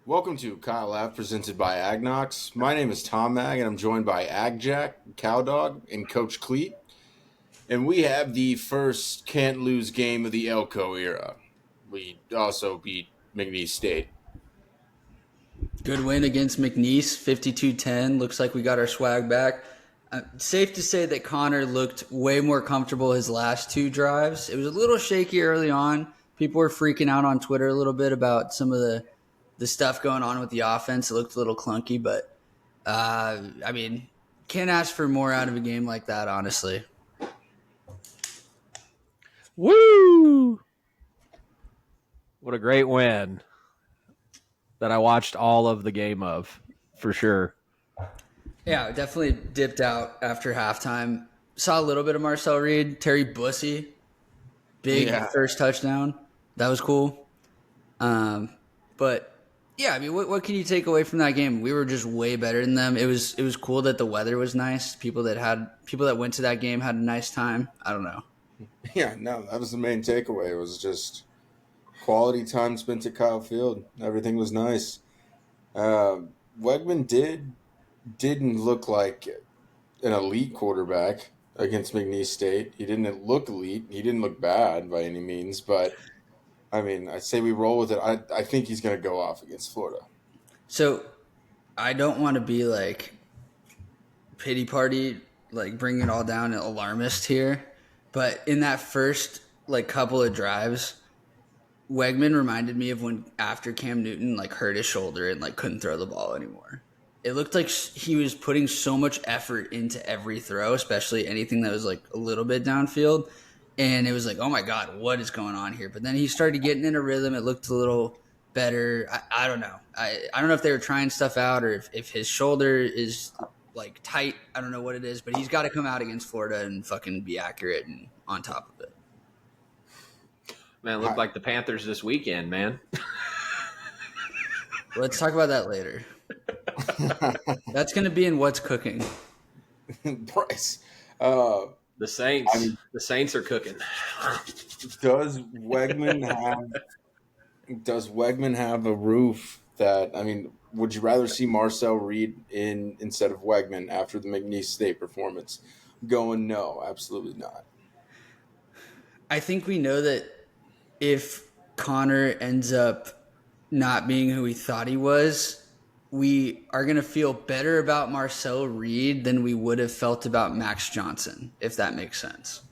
Welcome to Kyle Laugh presented by AgKnocks. My name is Tom Mag, and I'm joined by AgJack, Cowdog, and Coach Clete. And we have the first can't lose game of the Elko era. We also beat McNeese State. Good win against McNeese, 52-10. Looks like we got our swag back. Safe to say that Connor looked way more comfortable his last two drives. It was a little shaky early on. People were freaking out on Twitter a little bit about some of the stuff going on with the offense. It looked a little clunky, but can't ask for more out of a game like that, honestly. Woo! What a great win that I watched all of the game of, for sure. Yeah, definitely dipped out after halftime. Saw a little bit of Marcel Reed, Terry Bussey, big first touchdown. That was cool. But yeah, I mean, what can you take away from that game? We were just way better than them. It was cool that the weather was nice. People that went to that game had a nice time. I don't know. Yeah, no, that was the main takeaway. It was just quality time spent at Kyle Field. Everything was nice. Wegman didn't look like an elite quarterback against McNeese State. He didn't look elite. He didn't look bad by any means, but I mean, I say we roll with it. I think he's going to go off against Florida. So I don't want to be like pity party, like bring it all down and alarmist here, but in that first like couple of drives, Wegman reminded me of when after Cam Newton like hurt his shoulder and like couldn't throw the ball anymore. It looked like he was putting so much effort into every throw, especially anything that was like a little bit downfield. And it was like, oh my God, what is going on here? But then he started getting in a rhythm. It looked a little better. I don't know. I don't know if they were trying stuff out or if his shoulder is like tight. I don't know what it is, but he's got to come out against Florida and fucking be accurate and on top of it. Man, it looked like the Panthers this weekend, man. Let's talk about that later. That's going to be in What's Cooking. Bryce. The Saints are cooking. Does Wegman have a roof that, I mean, would you rather see Marcel Reed instead of Wegman after the McNeese State performance? Going, no, absolutely not. I think we know that if Connor ends up not being who we thought he was, we are going to feel better about Marcel Reed than we would have felt about Max Johnson, if that makes sense.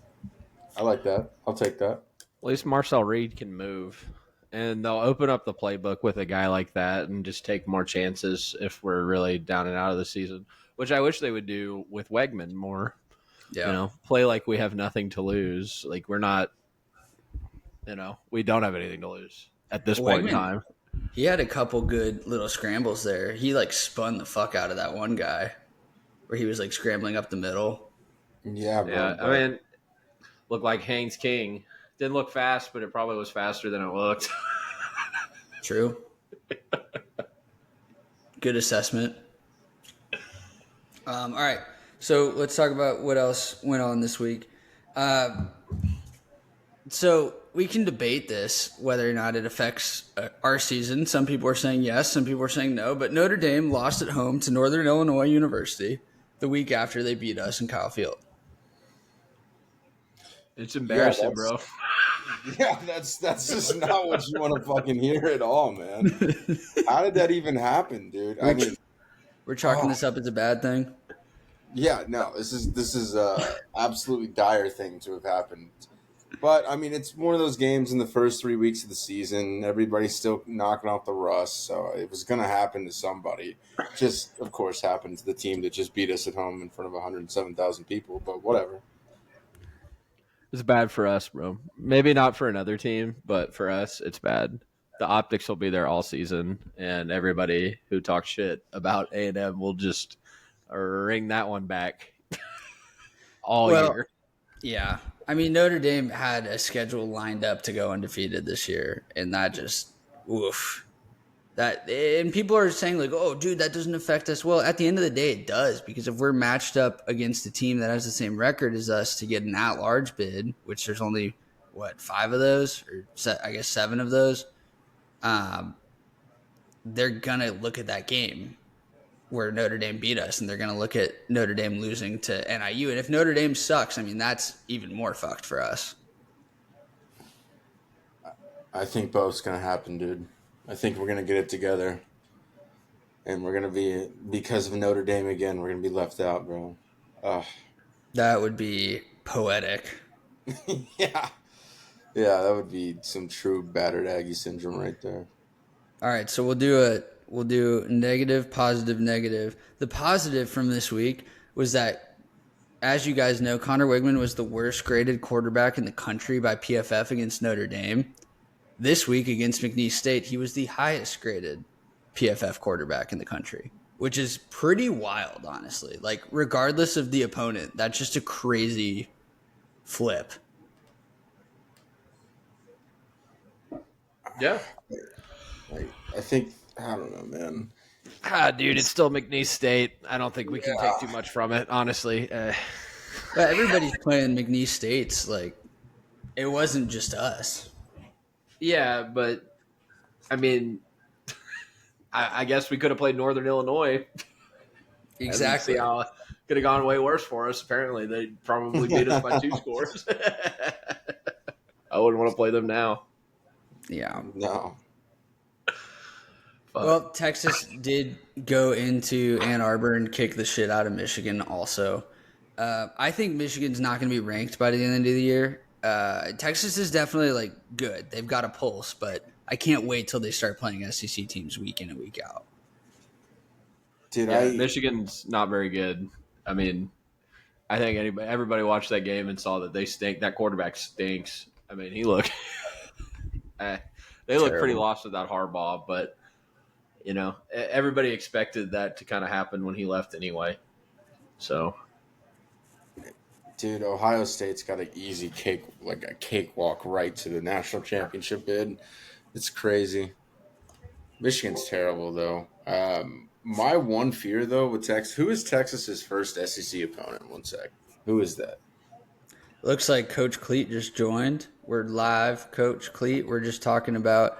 I like that. I'll take that. At least Marcel Reed can move. And they'll open up the playbook with a guy like that and just take more chances if we're really down and out of the season, which I wish they would do with Wegman more. Yeah. You know, play like we have nothing to lose. Like we're not, we don't have anything to lose at this point in time. He had a couple good little scrambles there. He like spun the fuck out of that one guy where he was like scrambling up the middle. Yeah, bro. Yeah, I mean, looked like Haynes King. Didn't look fast, but it probably was faster than it looked. True. Good assessment. All right. So let's talk about what else went on this week. So we can debate this, whether or not it affects our season. Some people are saying yes, some people are saying no. But Notre Dame lost at home to Northern Illinois University the week after they beat us in Kyle Field. It's embarrassing, bro. Yeah, that's just not what you want to fucking hear at all, man. How did that even happen, dude? I mean, we're chalking this up as a bad thing. Yeah, no, this is absolutely dire thing to have happened. But I mean, it's one of those games in the first 3 weeks of the season. Everybody's still knocking off the rust, so it was going to happen to somebody. Just, of course, happened to the team that just beat us at home in front of 107,000 people. But whatever. It's bad for us, bro. Maybe not for another team, but for us, it's bad. The optics will be there all season, and everybody who talks shit about A&M will just ring that one back all year. Yeah. I mean, Notre Dame had a schedule lined up to go undefeated this year, and that just, oof. And people are saying, like, oh, dude, that doesn't affect us. Well, at the end of the day, it does, because if we're matched up against a team that has the same record as us to get an at-large bid, which there's only, 5 of those, or I guess 7 of those, they're going to look at that game where Notre Dame beat us, and they're going to look at Notre Dame losing to NIU. And if Notre Dame sucks, I mean, that's even more fucked for us. I think both's going to happen, dude. I think we're going to get it together. And we're going to be, because of Notre Dame again, we're going to be left out, bro. That would be poetic. Yeah. Yeah, that would be some true battered Aggie syndrome right there. All right, so we'll do negative, positive, negative. The positive from this week was that, as you guys know, Connor Wigman was the worst graded quarterback in the country by PFF against Notre Dame. This week against McNeese State, he was the highest graded PFF quarterback in the country, which is pretty wild, honestly. Like, regardless of the opponent, that's just a crazy flip. Yeah. I think, I don't know, man. Dude, it's still McNeese State. I don't think we can take too much from it, honestly. But everybody's playing McNeese State's. Like, it wasn't just us. Yeah, but I mean, I guess we could have played Northern Illinois. Exactly. Could have gone way worse for us. Apparently, they probably beat us by 2 scores. I wouldn't want to play them now. Yeah. No. Well, Texas did go into Ann Arbor and kick the shit out of Michigan also. I think Michigan's not going to be ranked by the end of the year. Texas is definitely like good. They've got a pulse, but I can't wait till they start playing SEC teams week in and week out. Dude, Yeah, Michigan's not very good. I mean, I think everybody watched that game and saw that they stink. That quarterback stinks. I mean, they look pretty lost without Harbaugh, but you know, everybody expected that to kind of happen when he left anyway. So, dude, Ohio State's got an easy cakewalk right to the national championship bid. It's crazy. Michigan's terrible though. My one fear though with Texas, who is Texas's first SEC opponent? One sec. Who is that? Looks like Coach Clete just joined. We're live, Coach Clete. We're just talking about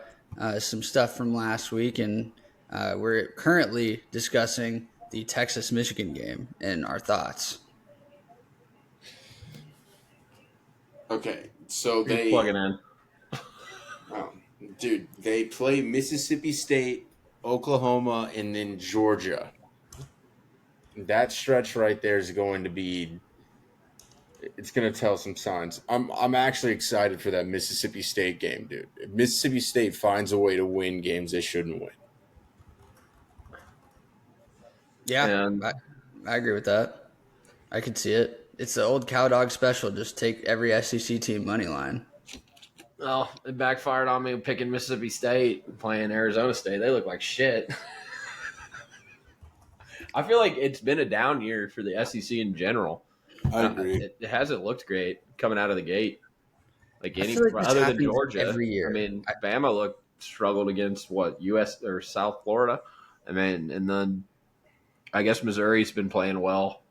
some stuff from last week, and we're currently discussing the Texas-Michigan game and our thoughts. Okay, so He's plugging in. Dude, they play Mississippi State, Oklahoma, and then Georgia. That stretch right there is going to be. It's going to tell some signs. I'm actually excited for that Mississippi State game, dude. If Mississippi State finds a way to win games they shouldn't win. Yeah, I agree with that. I could see it. It's the old cow dog special. Just take every SEC team money line. Well, it backfired on me picking Mississippi State and playing Arizona State. They look like shit. I feel like it's been a down year for the SEC in general. I agree. It hasn't looked great coming out of the gate. Like other than Georgia, every year. I mean, Bama struggled against US or South Florida. I mean, and then I guess Missouri's been playing well,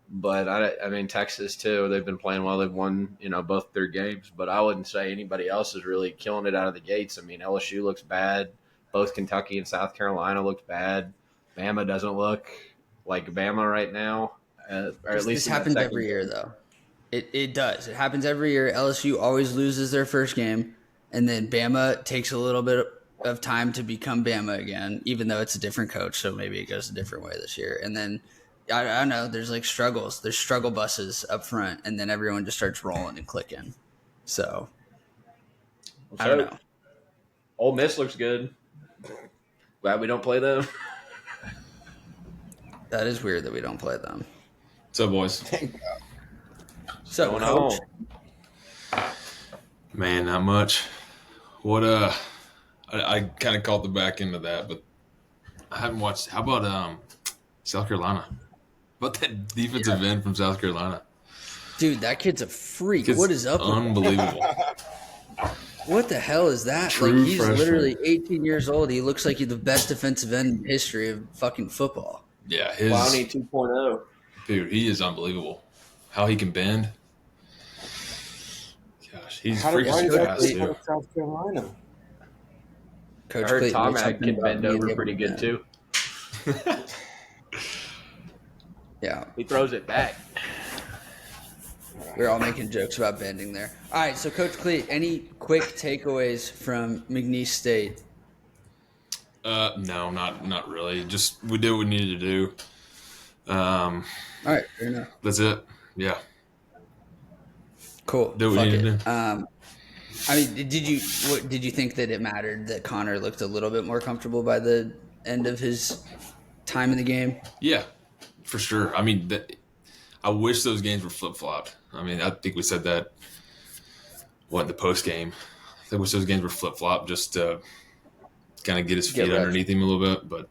but I mean Texas too. They've been playing well. They've won both their games, but I wouldn't say anybody else is really killing it out of the gates. I mean LSU looks bad. Both Kentucky and South Carolina looked bad. Bama doesn't look like Bama right now. Or at least this happens every year, though. It does. It happens every year. LSU always loses their first game, and then Bama takes a little bit of time to become Bama again, even though it's a different coach, so maybe it goes a different way this year. And then, I don't know, there's like struggles. There's struggle buses up front, and then everyone just starts rolling and clicking. So, I don't know. Ole Miss looks good. Glad we don't play them. That is weird that we don't play them. What's up, boys? So, Coach. Man, not much. What I kind of caught the back end of that, but I haven't watched. How about South Carolina? What about that defensive end from South Carolina? Dude, that kid's a freak. What is up with him? Unbelievable. What the hell is that? True he's freshman. Literally 18 years old. He looks like he's the best defensive end in history of fucking football. Yeah, Clowney 2.0. Dude, he is unbelievable. How he can bend. Gosh, he's freaking fast, too. South Carolina? I Coach heard Clete, Tom what's Ag something can about bend being over able pretty to good bend? too. Yeah, He throws it back. we're all making jokes about bending there. All right, so Coach Clete, any quick takeaways from McNeese State? No, not really. Just we did what we needed to do. All right, fair enough. That's it. Yeah, Cool. did what we Fuck needed it. to do. I mean, did you think that it mattered that Connor looked a little bit more comfortable by the end of his time in the game? Yeah, for sure. I mean, I wish those games were flip flopped. I mean, I think we said that in the post game. I wish those games were flip flop just to kind of get his Get feet reps. underneath him a little bit. But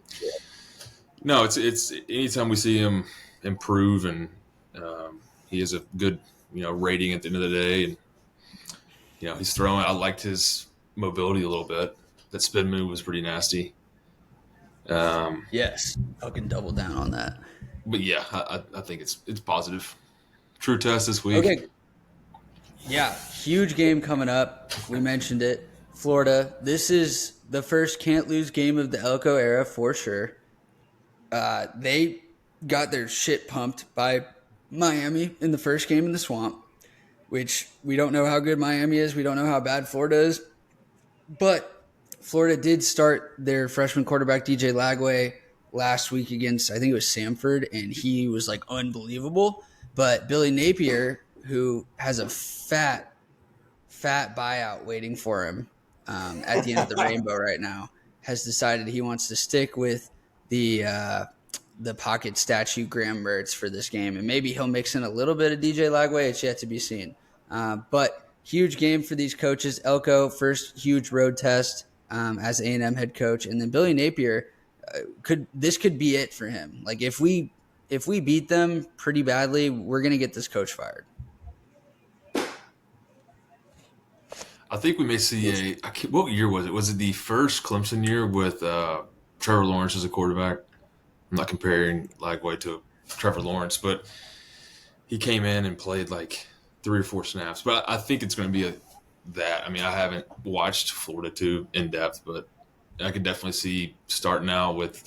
no, it's anytime we see him improve and he has a good rating at the end of the day, and he's throwing. I liked his mobility a little bit. That spin move was pretty nasty. Yes, I can double down on that. But yeah, I think it's positive. True test this week. Okay. Yeah, huge game coming up. We mentioned it. Florida. This is the first can't lose game of the Elko era for sure. They got their shit pumped by Miami in the first game in the Swamp, which we don't know how good Miami is. We don't know how bad Florida is. But Florida did start their freshman quarterback, DJ Lagway, last week against, I think it was Samford, and he was like unbelievable. But Billy Napier, who has a fat buyout waiting for him at the end of the rainbow right now, has decided he wants to stick with the pocket statue Graham Mertz for this game, and maybe he'll mix in a little bit of DJ Lagway. It's yet to be seen. But huge game for these coaches. Elko, first huge road test as A&M head coach, and then Billy Napier could be it for him. Like if we beat them pretty badly, we're gonna get this coach fired. I think we may see what year was it? Was it the first Clemson year with Trevor Lawrence as a quarterback? I'm not comparing Lagway to Trevor Lawrence, but he came in and played like 3 or 4 snaps. But I think it's going to be that. I mean, I haven't watched Florida too in depth, but I could definitely see starting out with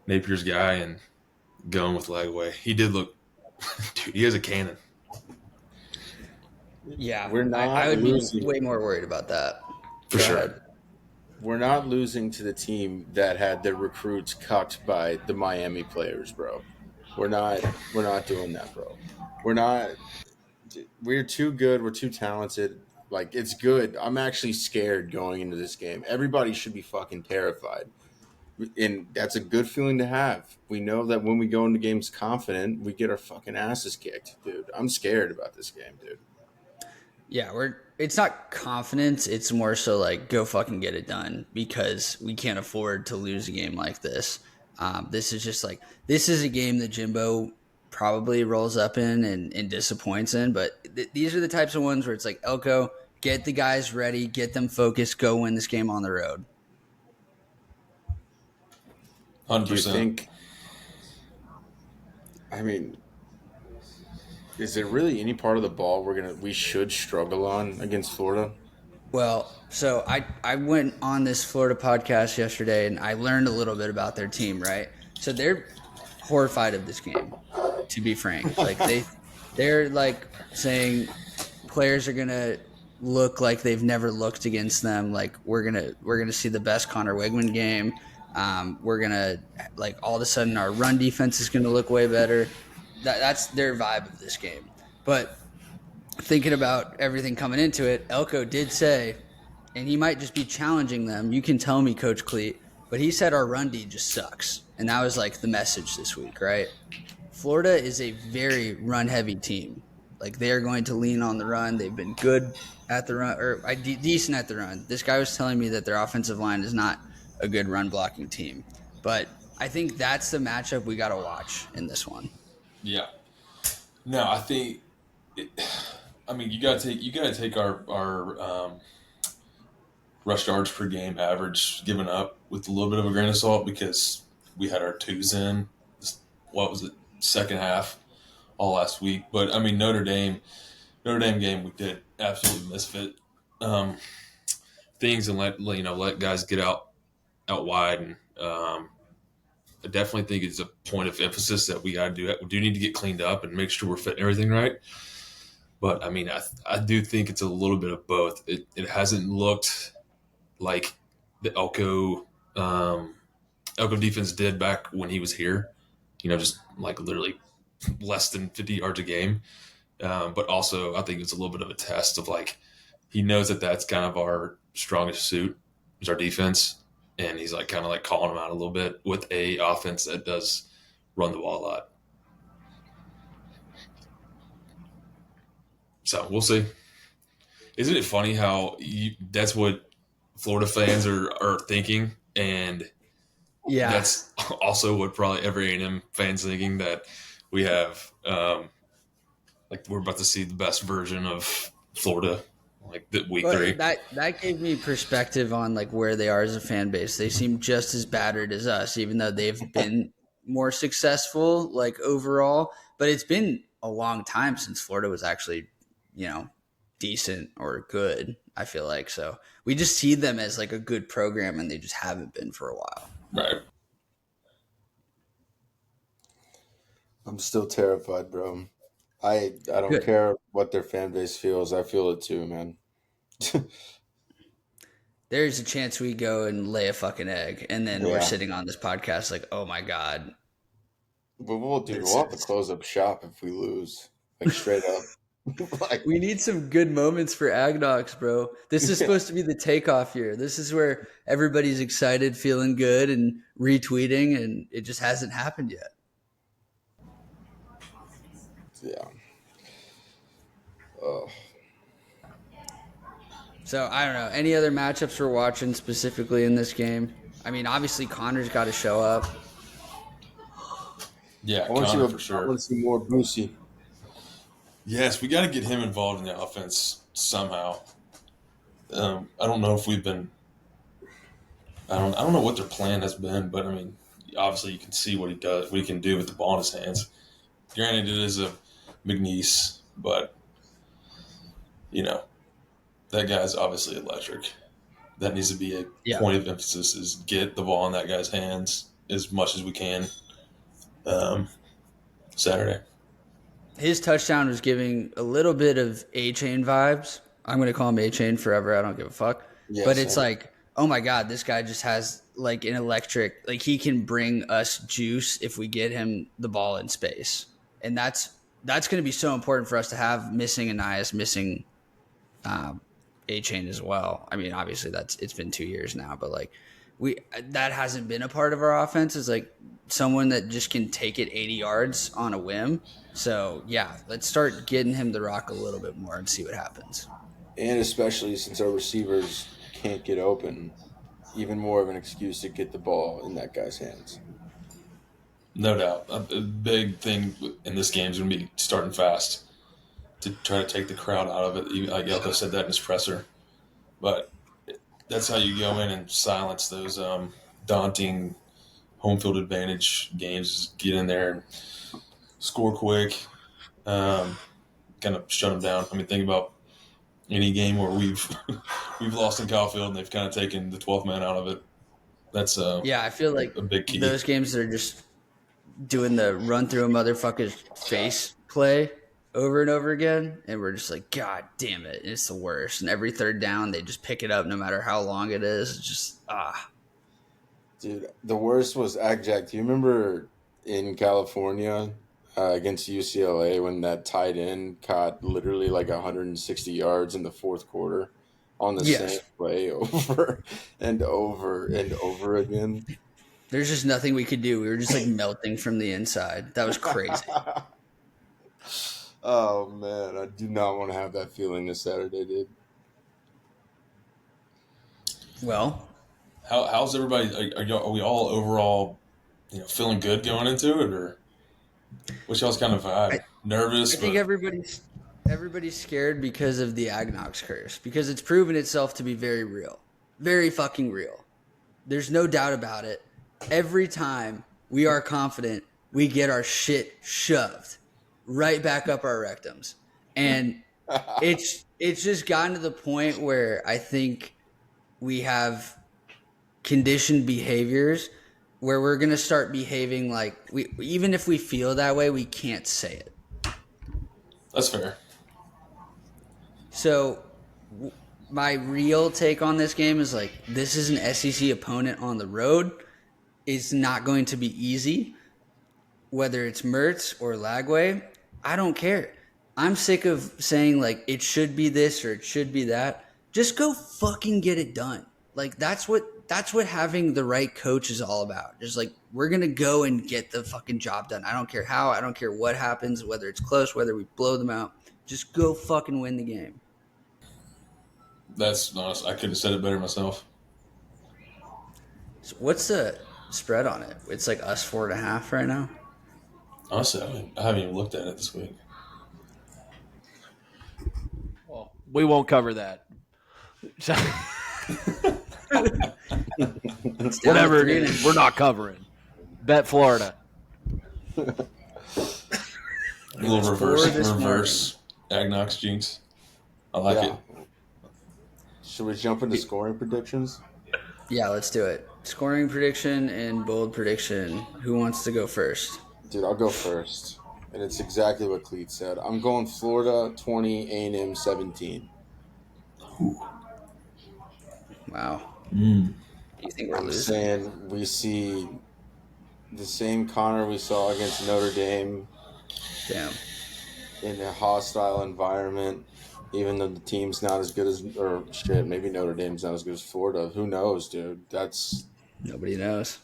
Napier's guy and going with Lagway. He did look, dude, he has a cannon. Yeah, We're not I would losing. be way more worried about that. For Go sure. ahead. We're not losing to the team that had their recruits cut by the Miami players, bro. We're not doing that, bro. We're too good. We're too talented. Like, it's good. I'm actually scared going into this game. Everybody should be fucking terrified. And that's a good feeling to have. We know that when we go into games confident, we get our fucking asses kicked, dude. I'm scared about this game, dude. Yeah, it's not confidence, it's more so like go fucking get it done because we can't afford to lose a game like this. This is a game that Jimbo probably rolls up in and disappoints in, but these are the types of ones where it's like, Elko, get the guys ready, get them focused, go win this game on the road. 100%. Do you think? I mean, is there really any part of the ball we should struggle on against Florida? Well, so I went on this Florida podcast yesterday and I learned a little bit about their team, right? So they're horrified of this game, to be frank. Like they're like saying players are gonna look like they've never looked against them. Like we're gonna see the best Connor Wegman game. We're gonna like all of a sudden our run defense is gonna look way better. That's their vibe of this game. But thinking about everything coming into it, Elko did say, and he might just be challenging them. You can tell me, Coach Clete, but he said our run D just sucks, and that was like the message this week, right? Florida is a very run-heavy team. Like they are going to lean on the run. They've been good at the run, or decent at the run. This guy was telling me that their offensive line is not a good run-blocking team, but I think that's the matchup we got to watch in this one. Yeah. No, I think. I mean, you gotta take our rush yards per game average given up with a little bit of a grain of salt because we had our twos in. What was it? Second half, all last week. But I mean, Notre Dame game we did absolutely misfit. I things and let guys get out wide. And I definitely think it's a point of emphasis that we do need to get cleaned up and make sure we're fitting everything right. But I mean, I do think it's a little bit of both. It hasn't looked like the Elko defense did back when he was here. Just like literally less than 50 yards a game. But also, I think it's a little bit of a test of like he knows that that's kind of our strongest suit is our defense, and he's like kind of like calling them out a little bit with a offense that does run the ball a lot. So we'll see. Isn't it funny how that's what Florida fans are thinking, and Yeah, that's also what probably every A&M fans thinking, that we have like we're about to see the best version of Florida, like the week but 3. that gave me perspective on like where they are as a fan base. They seem just as battered as us, even though they've been more successful like overall. But it's been a long time since Florida was actually, decent or good. I feel like so we just see them as like a good program, and they just haven't been for a while. Right. I'm still terrified, bro. I don't Good. care what their fan base feels. I feel it too, man. There's a chance we go and lay a fucking egg, and then we're Yeah. sitting on this podcast like, oh my god. But we'll have to close up shop if we lose. Like straight up. Like, We need some good moments for AgKnocks, bro. This is supposed to be the takeoff year. This is where everybody's excited, feeling good, and retweeting, and it just hasn't happened yet. yeah. Oh. So I don't know. Any other matchups we're watching specifically in this game? I mean, obviously Connor's got to show up. Yeah, I want Connor to for I sure. want to see more Boosie. Yes, we got to get him involved in the offense somehow. I don't know if we've been. I don't know what their plan has been, but I mean, obviously you can see what he does, what he can do with the ball in his hands. Granted, it is a McNeese, but that guy's obviously electric. That needs to be a point of emphasis: is get the ball in that guy's hands as much as we can. Saturday. His touchdown was giving a little bit of A-Chain vibes. I'm going to call him A-Chain forever. I don't give a fuck. Yeah, but it's same. like, oh my God, this guy just has like an electric, like he can bring us juice if we get him the ball in space. And that's going to be so important for us to have, missing Anias, missing A-Chain as well. I mean, obviously it's been 2 years now, but like that hasn't been a part of our offense, is like someone that just can take it 80 yards on a whim. So yeah, let's start getting him the rock a little bit more and see what happens. And especially since our receivers can't get open, even more of an excuse to get the ball in that guy's hands. No doubt. A big thing in this game is going to be starting fast to try to take the crowd out of it. Like Elko said that in his presser. But that's how you go in and silence those daunting home field advantage games. Just get in there and score quick, kind of shut them down. I mean, think about any game where we've lost in Kyle Field and they've kind of taken the 12th man out of it. That's I feel like a big key. Those games that are just doing the run through a motherfucker's face play over and over again, and we're just like, God damn it, it's the worst. And every third down, they just pick it up no matter how long it is. It's just Dude, the worst was AgJack. Do you remember in California against UCLA when that tight end caught literally like 160 yards in the fourth quarter on the same play over and over and over again? There's just nothing we could do. We were just like melting from the inside. That was crazy. Oh man, I do not want to have that feeling this Saturday, dude. Well, how's everybody? Are we all overall, feeling good going into it, or what's y'all's kind of vibe? Nervous? I think everybody's scared because of the AgKnocks curse, because it's proven itself to be very real, very fucking real. There's no doubt about it. Every time we are confident, we get our shit shoved right back up our rectums, and it's just gotten to the point where I think we have conditioned behaviors where we're going to start behaving like even if we feel that way, we can't say it. That's fair. So my real take on this game is like, this is an SEC opponent on the road. It's not going to be easy, whether it's Mertz or Lagway. I don't care. I'm sick of saying like it should be this or it should be that. Just go fucking get it done. Like that's what having the right coach is all about. Just like, we're gonna go and get the fucking job done. I don't care how, I don't care what happens, whether it's close, whether we blow them out. Just go fucking win the game. That's honest. I couldn't have said it better myself. So what's the spread on it? It's like us 4.5 right now. Honestly, I haven't even looked at it this week. Well, we won't cover that. So, whatever it is, we're not covering. Bet Florida. A little reverse AgKnocks jinx. I like it. Should we jump into scoring predictions? Yeah, let's do it. Scoring prediction and bold prediction. Who wants to go first? Dude, I'll go first. And it's exactly what Clete said. I'm going Florida 20, A&M 17. Wow. Do you think we're I'm losing? saying we see the same Connor we saw against Notre Dame. Damn. In a hostile environment, even though the team's not as good as, or shit, maybe Notre Dame's not as good as Florida. Who knows, dude? That's Nobody knows.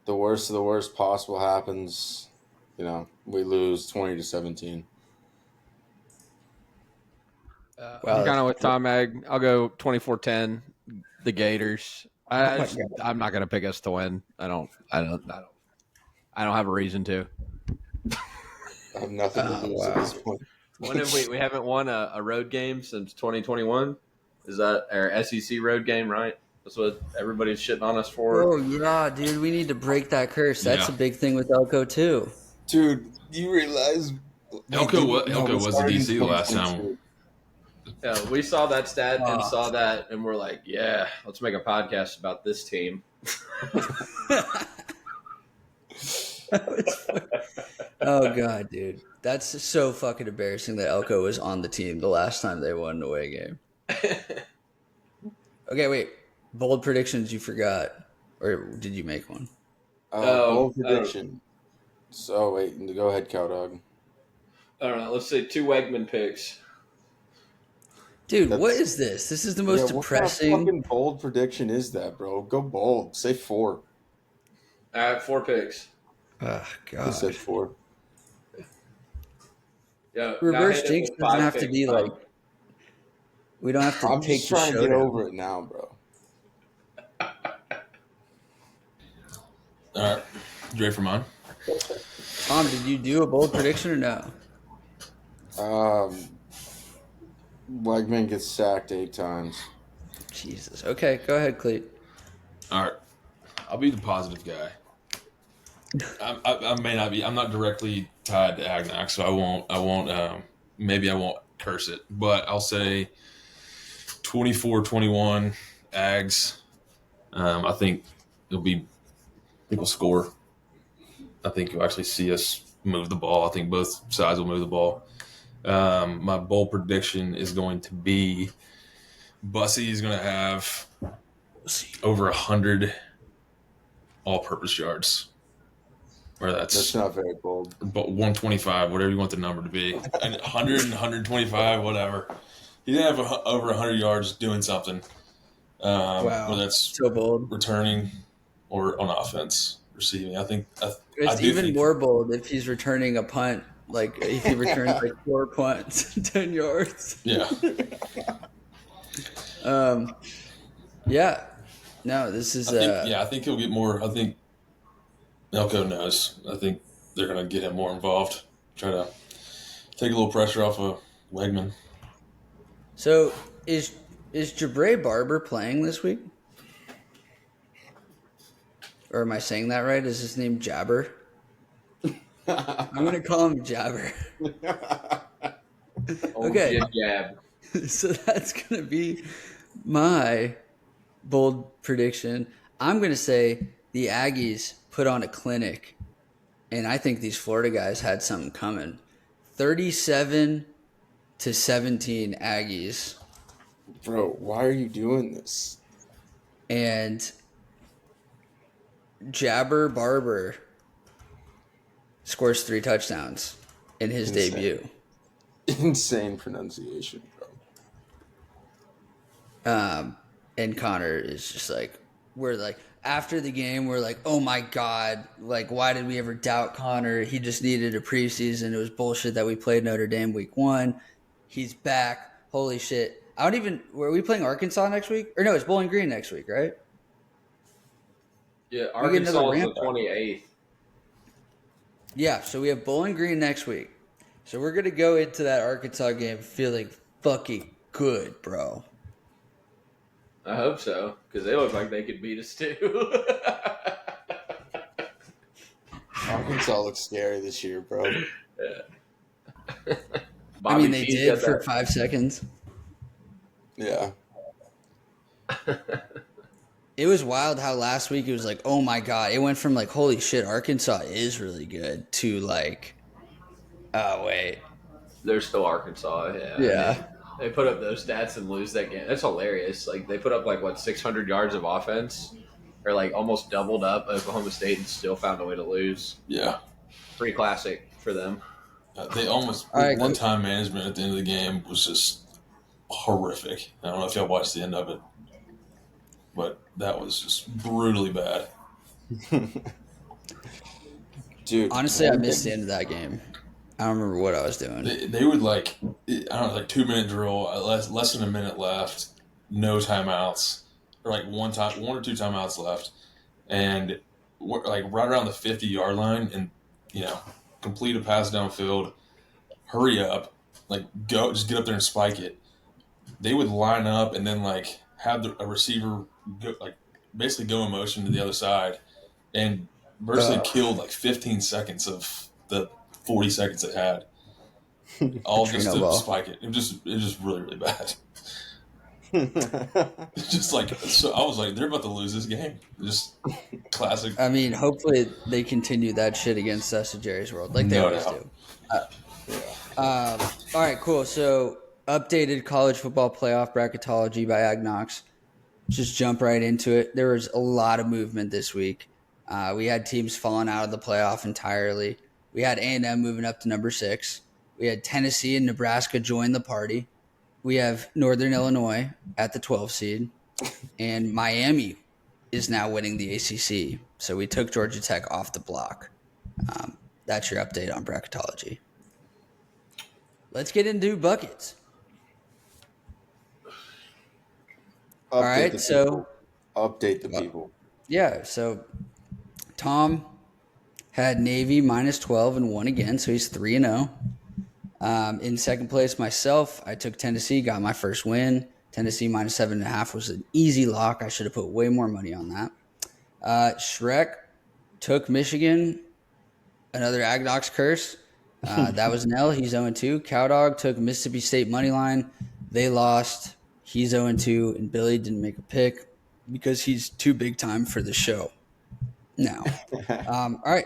the worst of the worst possible happens. We lose 20-17. I'm kind of with Tom Ag. I'll go 24-10. The Gators. I'm not going to pick us to win. I don't have a reason to. I have nothing to lose at this point. When have we haven't won a road game since 2021? Is that our SEC road game, right? That's what everybody's shitting on us for. Oh yeah, dude, we need to break that curse. That's a big thing with Elko too. Dude, you realize Elko was the DC the last time. Yeah, we saw that stat and saw that, and we're like, yeah, let's make a podcast about this team. Oh god, dude, that's so fucking embarrassing that Elko was on the team the last time they won an away game. Okay, wait. Bold predictions you forgot, or did you make one? Bold prediction. So wait, go ahead, Cowdog. I don't know. Let's say 2 Wegman picks. Dude, what is this? This is the most depressing. What fucking bold prediction is that, bro? Go bold. Say 4. I have 4 picks. Oh god. I said 4. Yeah. Reverse jinx doesn't have to be like. We don't have to I'm take just trying to get over it now, bro. All right. You ready for mine? Tom, did you do a bold prediction or no? Wegman gets sacked 8 times. Jesus. Okay, go ahead, Clete. All right. I'll be the positive guy. I may not be. I'm not directly tied to AgKnocks, so I won't. Maybe I won't curse it, but I'll say 24-21 Ags. I think we'll score. I think you'll actually see us move the ball. I think both sides will move the ball. My bold prediction is going to be Bussy is going to have over 100 all-purpose yards. Or that's not very bold. But 125, whatever you want the number to be. 100 and 125, whatever. He's going to have over 100 yards doing something. Wow. Whether that's so bold. Returning or on offense, receiving. I think it's even more bold if he's returning a punt. Like if he returns like 4 punts, 10 yards. Yeah. Yeah. No, this is. I think he'll get more. I think Elko knows. I think they're going to get him more involved. Try to take a little pressure off of Wegman. So is Jabre Barber playing this week? Or am I saying that right? Is his name Jabber? I'm going to call him Jabber. Okay. Jab. So that's going to be my bold prediction. I'm going to say the Aggies put on a clinic, and I think these Florida guys had something coming. 37-17 Aggies. Bro, why are you doing this? And Jabber Barber scores 3 touchdowns in his Insane. debut. Insane pronunciation, bro. And Connor is just like, we're like, after the game, we're like, oh my God, like, why did we ever doubt Connor? He just needed a preseason. It was bullshit that we played Notre Dame week 1. He's back. Holy shit. Were we playing Arkansas next week? Or no, it's Bowling Green next week, right? Yeah, We get another Arkansas is ramp the up. 28th. Yeah, so we have Bowling Green next week. So we're going to go into that Arkansas game feeling fucking good, bro. I hope so, because they look like they could beat us too. Arkansas looks scary this year, bro. I mean, they P's did got for that- 5 seconds. Yeah. It was wild how last week it was like, oh my God. It went from like, holy shit, Arkansas is really good to like, oh, wait. They're still Arkansas. Yeah. Yeah. They put up those stats and lose that game. That's hilarious. Like they put up like what 600 yards of offense, or like almost doubled up Oklahoma State and still found a way to lose. Yeah. Pretty classic for them. They almost All right, one-time management at the end of the game was just horrific. I don't know if y'all watched the end of it, but that was just brutally bad. Dude. Honestly, I missed the end of that game. I don't remember what I was doing. They would like, I don't know, like 2-minute drill, less than a minute left, no timeouts, or like one or two timeouts left, and like right around the 50-yard line, and complete a pass downfield, hurry up, like just get up there and spike it. They would line up and then like have a receiver basically go in motion to the other side, and virtually killed like 15 seconds of the 40 seconds it had, all just to spike it. It was just really, really bad. It's just like, so I was like, they're about to lose this game. Just classic. I mean, hopefully they continue that shit against us at Jerry's World, like they always do. All right, cool. So updated college football playoff bracketology by AgKnocks. Just jump right into it. There was a lot of movement this week. We had teams falling out of the playoff entirely. We had A&M moving up to number 6. We had Tennessee and Nebraska join the party. We have Northern Illinois at the 12 seed. And Miami is now winning the ACC. So we took Georgia Tech off the block. That's your update on bracketology. Let's get into buckets. All right, so update the people. Yeah, so Tom had Navy minus 12 and won again, so he's 3-0. In second place, myself, I took Tennessee, got my first win. Tennessee minus 7.5 was an easy lock. I should have put way more money on that. Shrek took Michigan, another AgKnocks curse. That was an L. He's 0-2. Cowdog took Mississippi State money line. They lost. He's 0-2, and Billy didn't make a pick because he's too big time for the show now. All right.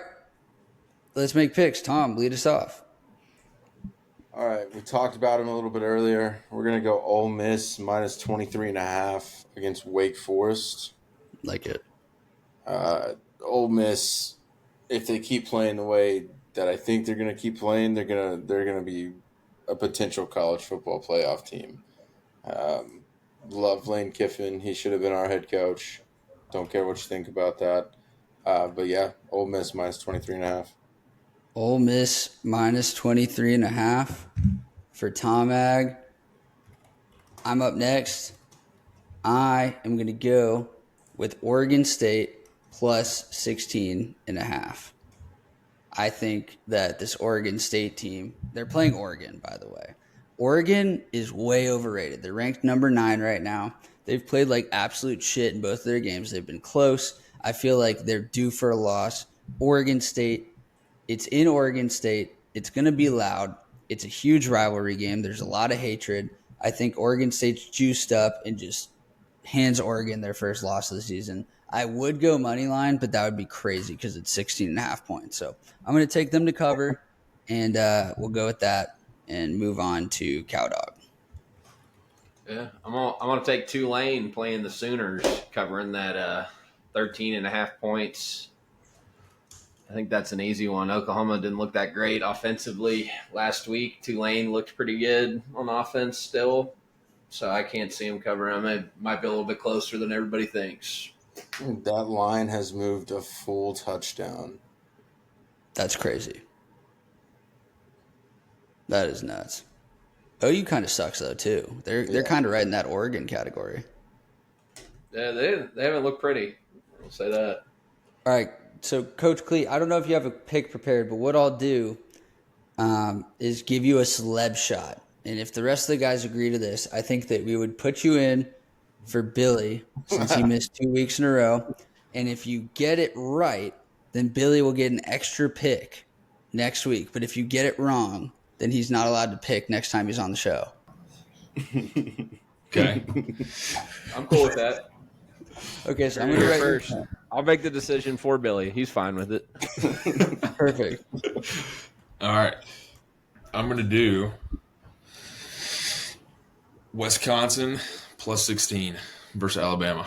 Let's make picks. Tom, lead us off. All right. We talked about him a little bit earlier. We're going to go Ole Miss minus 23.5 against Wake Forest. Like it. Ole Miss, if they keep playing the way that I think they're going to keep playing, they're gonna be a potential college football playoff team. Love Lane Kiffin. He should have been our head coach. Don't care what you think about that. But yeah, Ole Miss minus 23.5. Ole Miss minus 23.5 for Tom Ag. I'm up next. I am going to go with Oregon State plus 16.5. I think that this Oregon State team, they're playing Oregon, by the way. Oregon is way overrated. They're ranked number 9 right now. They've played like absolute shit in both of their games. They've been close. I feel like they're due for a loss. Oregon State, it's in Oregon State. It's going to be loud. It's a huge rivalry game. There's a lot of hatred. I think Oregon State's juiced up and just hands Oregon their first loss of the season. I would go money line, but that would be crazy because it's 16.5 points. So I'm going to take them to cover, and we'll go with that and move on to Cowdog. Yeah, I'm gonna take Tulane playing the Sooners, covering that 13.5 points. I think that's an easy one. Oklahoma didn't look that great offensively last week. Tulane looked pretty good on offense still, so I can't see them covering them. It might be a little bit closer than everybody thinks. That line has moved a full touchdown. That's crazy. That is nuts. OU kind of sucks though too. They're kind of right in that Oregon category. Yeah, they haven't looked pretty. I'll say that. All right, so Coach Clete, I don't know if you have a pick prepared, but what I'll do is give you a celeb shot. And if the rest of the guys agree to this, I think that we would put you in for Billy since he missed 2 weeks in a row. And if you get it right, then Billy will get an extra pick next week. But if you get it wrong, then he's not allowed to pick next time he's on the show. Okay. I'm cool with that. Okay, so I'm going to write first. I'll make the decision for Billy. He's fine with it. Perfect. All right. I'm going to do Wisconsin plus 16 versus Alabama.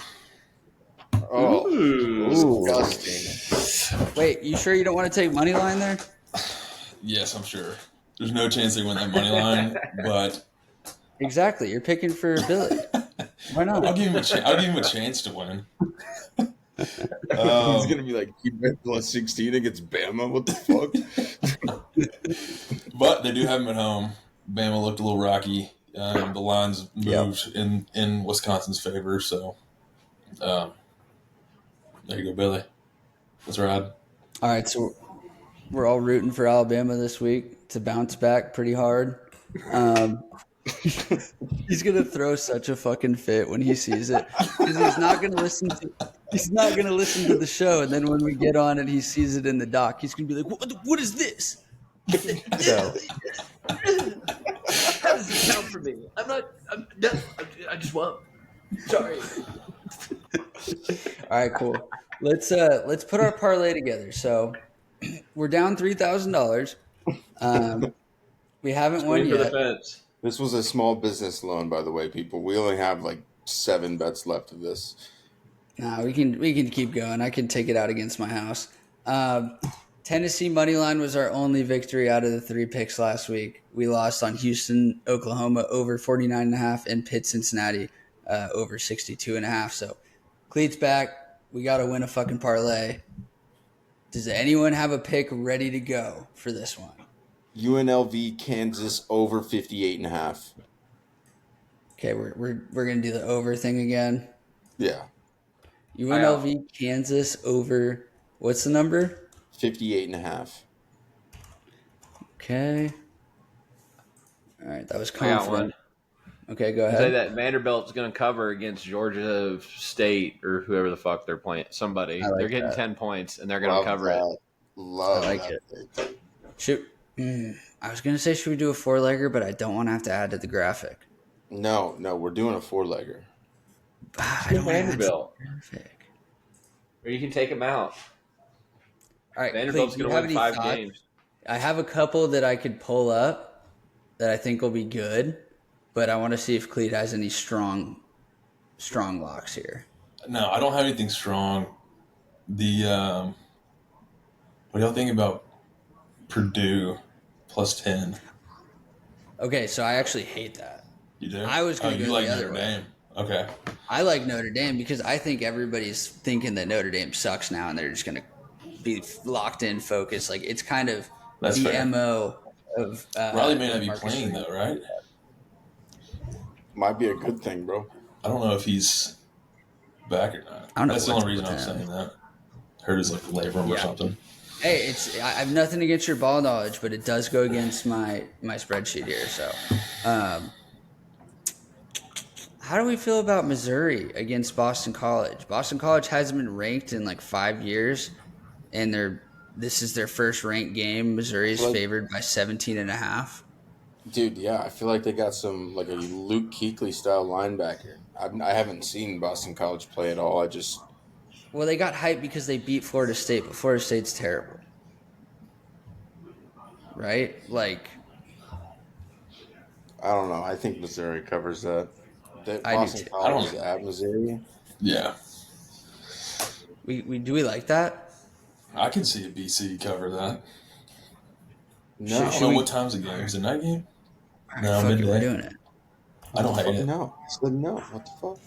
Oh, Ooh. disgusting. Wait, you sure you don't want to take money line there? Yes, I'm sure. There's no chance they win that money line, but Exactly. You're picking for Billy. Why not? I'll give him a chance to win. He's gonna be like plus 16 against Bama. What the fuck? But they do have him at home. Bama looked a little rocky. The lines moved in Wisconsin's favor, so there you go, Billy. Let's ride. All right, so we're all rooting for Alabama this week to bounce back pretty hard. He's gonna throw such a fucking fit when he sees it because he's not gonna listen to the show, and then when we get on and he sees it in the doc, he's gonna be like, "What is this?" So, How does it count for me? I just won't. Sorry. all right, cool. Let's put our parlay together. So we're down $3,000. We haven't won Swing for the yet. fence. This was a small business loan, by the way, people. We only have like 7 bets left of this. Nah, we can keep going. I can take it out against my house. Tennessee money line was our only victory out of the 3 picks last week. We lost on Houston, Oklahoma over 49.5, and Pitt, Cincinnati over 62.5. So Clete's back. We got to win a fucking parlay. Does anyone have a pick ready to go for this one? UNLV, Kansas over 58.5. Okay, we're gonna do the over thing again. Yeah, UNLV, Kansas over. What's the number? 58.5. Okay. All right, that was I got confident. one. Okay, go Say ahead. that Vanderbilt's going to cover against Georgia State or whoever the fuck they're playing. Somebody. I like They're getting that. 10 points, and they're going to cover it. Love I like that it. pick. Shoot. I was gonna say should we do a 4-legger, but I don't want to have to add to the graphic. No, we're doing a 4-legger. I don't wanna add to the Vanderbilt. graphic. Or you can take them out. All right, Vanderbilt's Clete, going do to you have win any 5 thoughts? games. I have a couple that I could pull up that I think will be good, but I want to see if Clete has any strong locks here. No, I don't have anything strong. What do y'all think about Purdue plus 10? Okay, so I actually hate that. You do? I was gonna you go like the other Notre way. Dame. Okay. I like Notre Dame because I think everybody's thinking that Notre Dame sucks now and they're just going to be locked in, focused. Like it's kind of That's the fair. MO of Riley may not be Marcus playing Smart. though, right? Might be a good thing, bro. I don't know if he's back or not. I don't know That's the what's only reason with I'm him. saying that. Heard his like labrum or Yeah. something. Hey, I have nothing against your ball knowledge, but it does go against my spreadsheet here. So, how do we feel about Missouri against Boston College? Boston College hasn't been ranked in like 5 years, and this is their first ranked game. Missouri is Like- favored by 17.5. Dude, yeah, I feel like they got some like a Luke Kuechly style linebacker. I haven't seen Boston College play at all. I just Well, they got hyped because they beat Florida State, but Florida State's terrible, right? Like, I don't know. I think Missouri covers that. That I do Boston too. I College don't. is at Missouri. Yeah, We do we like that? I can see a BC cover that. I Should, don't No, should know we? what time's the game. Is it night game? All right, No, fuck it, we're midday. doing it. I what the don't hate fuck? it. No, I said no. What the fuck? All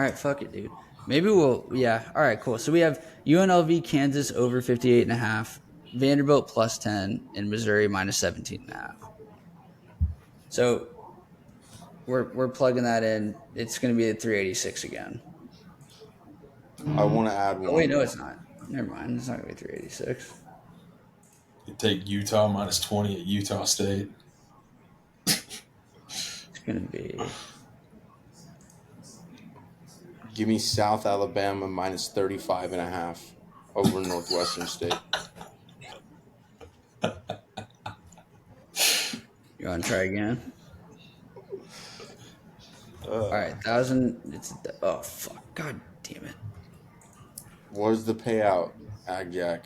right, fuck it, dude. Maybe we'll, yeah. All right, cool. So we have UNLV, Kansas over 58.5, Vanderbilt plus 10, and Missouri minus 17.5. So we're plugging that in. It's going to be at 386 again. I want to add Oh, wait, one. no, it's not. Never mind. It's not going to be 386. You take Utah minus 20 at Utah State. It's going to be. Give me South Alabama minus 35.5 over Northwestern State. You want to try again? All right, 1,000. It's, oh, fuck. God damn it. What's the payout, AgJack?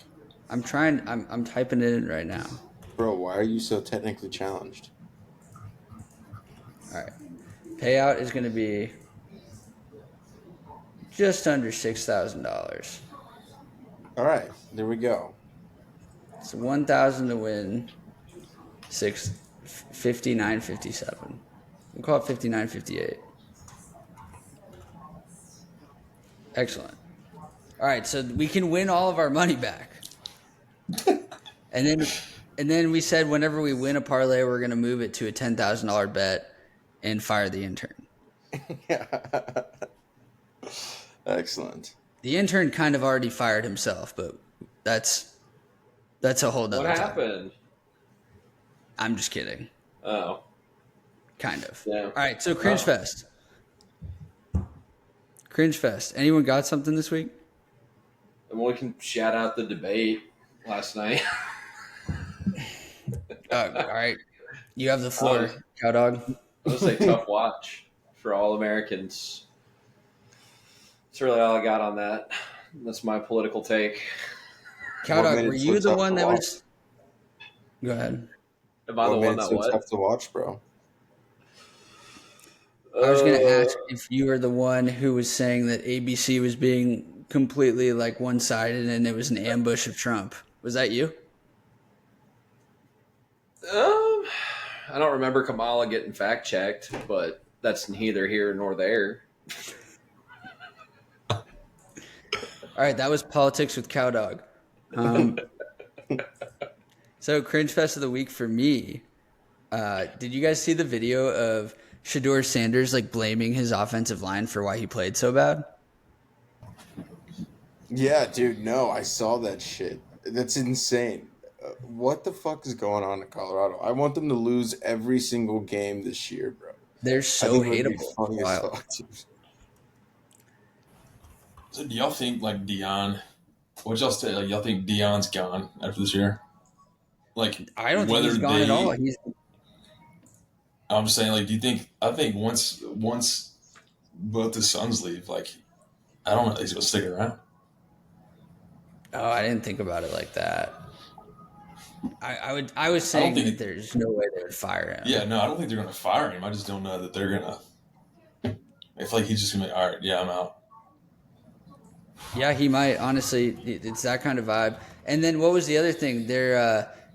I'm typing it in right now. Bro, why are you so technically challenged? All right. Payout is going to be just under $6,000. All right, there we go. It's 1,000 to win. 59.57. We'll call it 59.58. Excellent. All right, so we can win all of our money back. and then we said whenever we win a parlay, we're going to move it to a $10,000 bet and fire the intern. Excellent. The intern kind of already fired himself, but that's a whole nother What time. happened? I'm just kidding. Oh, Kind of. yeah. All right, so Cringe Fest. Cringe Fest. Anyone got something this week? And we can shout out the debate last night. All right. You have the floor, cow dog. It was a tough watch for all Americans. That's really all I got on that. That's my political take. Cow What made dog, it were so you the tough one to that watch? was? Go ahead. Am I the What made one it that so what? tough to watch, bro? I was going to ask if you were the one who was saying that ABC was being completely like one-sided and it was an ambush of Trump. Was that you? I don't remember Kamala getting fact checked, but that's neither here nor there. All right, that was politics with cow dog. So Cringe Fest of the week for me. Did you guys see the video of Shador Sanders like blaming his offensive line for why he played so bad? Yeah, dude, no, I saw that shit. That's insane. What the fuck is going on in Colorado? I want them to lose every single game this year, bro. They're I so think it would be hateable. funny as Wow. fuck, dude. So do y'all think like Dion? What y'all say? Like y'all think Dion's gone after this year? Like I don't think whether he's gone at all. He's I'm just saying, like, do you think? I think once both his sons leave, like, I don't know, he's gonna stick around. Oh, I didn't think about it like that. I was saying think that it- there's no way they would fire him. Yeah, no, I don't think they're gonna fire him. I just don't know that they're gonna. I feel like he's just gonna be all right. Yeah, I'm out. Yeah, he might. Honestly, it's that kind of vibe. And then what was the other thing?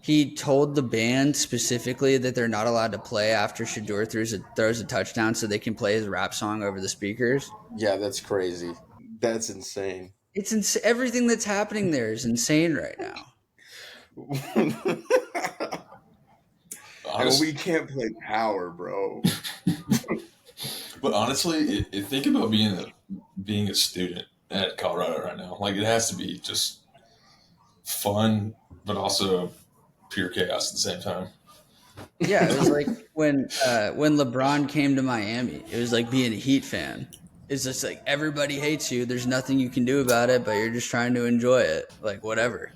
He told the band specifically that they're not allowed to play after Shador throws a touchdown, so they can play his rap song over the speakers. Yeah, that's crazy. That's insane. It's everything that's happening there is insane right now. And we can't play power, bro. But honestly, think about being a student at Colorado right now. Like, it has to be just fun, but also pure chaos at the same time. Yeah, it was like when LeBron came to Miami. It was like being a Heat fan. It's just like everybody hates you. There's nothing you can do about it, but you're just trying to enjoy it. Like, whatever.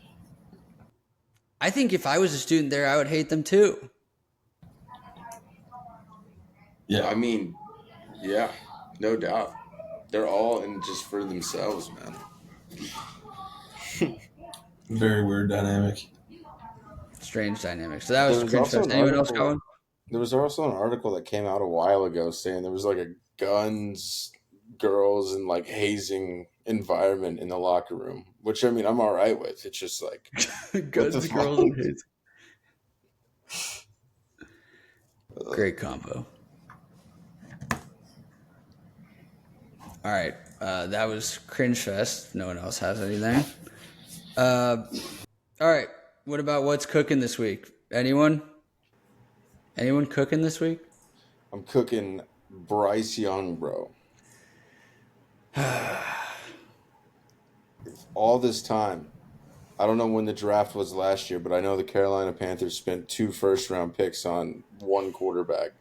I think if I was a student there, I would hate them too. Yeah. I mean, yeah, no doubt. They're all in just for themselves, man. Very weird dynamic. Strange dynamic. So that There was was Cringe also Fest. an Anyone else got article. one? There was also an article that came out a while ago saying there was like a guns, girls, and like hazing environment in the locker room. Which I mean, I'm all right with. It's just like, what the Guns, fuck? girls, and hits. Great combo. All right. That was Cringe Fest. No one else has anything. All right. What about what's cooking this week? Anyone? Anyone cooking this week? I'm cooking Bryce Young, bro. All this time, I don't know when the draft was last year, but I know the Carolina Panthers spent 2 first-round picks on one quarterback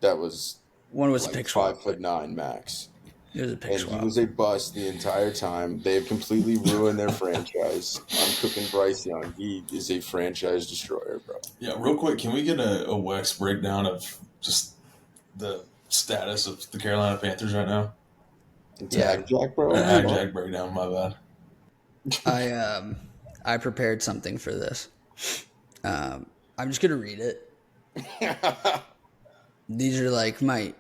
that was One was a like pick swap. 5'9" max. It was a pick And swap. he was a bust the entire time. They've completely ruined their franchise. I'm cooking Bryce Young. He is a franchise destroyer, bro. Yeah, real quick, can we get a Wex breakdown of just the status of the Carolina Panthers right now? It's Yeah. AgJack, bro. An AgJack breakdown, my bad. I prepared something for this. I'm just gonna read it. These are like my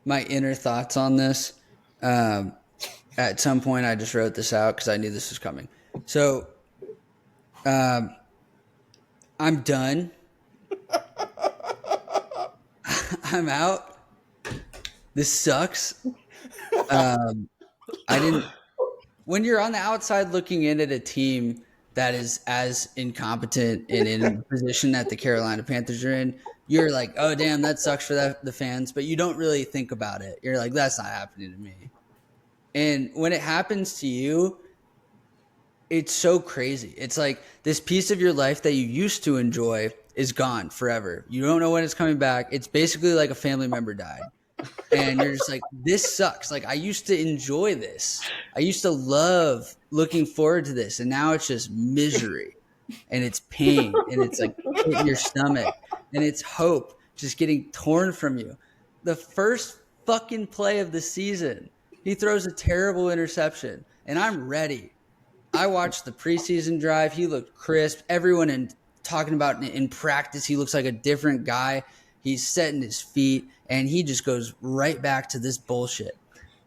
inner thoughts on this. At some point, I just wrote this out because I knew this was coming. So, I'm done. I'm out. This sucks. I didn't. When you're on the outside looking in at a team that is as incompetent and in a position that the Carolina Panthers are in, you're like, oh, damn, that sucks for the fans. But you don't really think about it. You're like, that's not happening to me. And when it happens to you, it's so crazy. It's like this piece of your life that you used to enjoy is gone forever. You don't know when it's coming back. It's basically like a family member died. And you're just like, this sucks. Like, I used to enjoy this. I used to love looking forward to this. And now it's just misery and it's pain and it's like hitting your stomach and it's hope just getting torn from you. The first fucking play of the season, he throws a terrible interception and I'm ready. I watched the preseason drive. He looked crisp. Everyone talking about in practice, he looks like a different guy. He's setting his feet, and he just goes right back to this bullshit.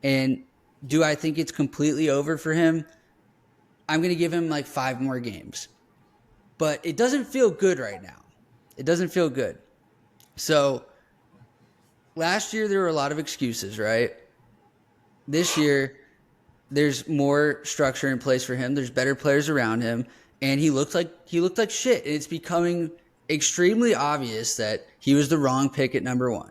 And do I think it's completely over for him? I'm going to give him like 5 more games. But it doesn't feel good right now. It doesn't feel good. So last year, there were a lot of excuses, right? This year, there's more structure in place for him. There's better players around him, and he looked like shit. And it's becoming extremely obvious that he was the wrong pick at number 1.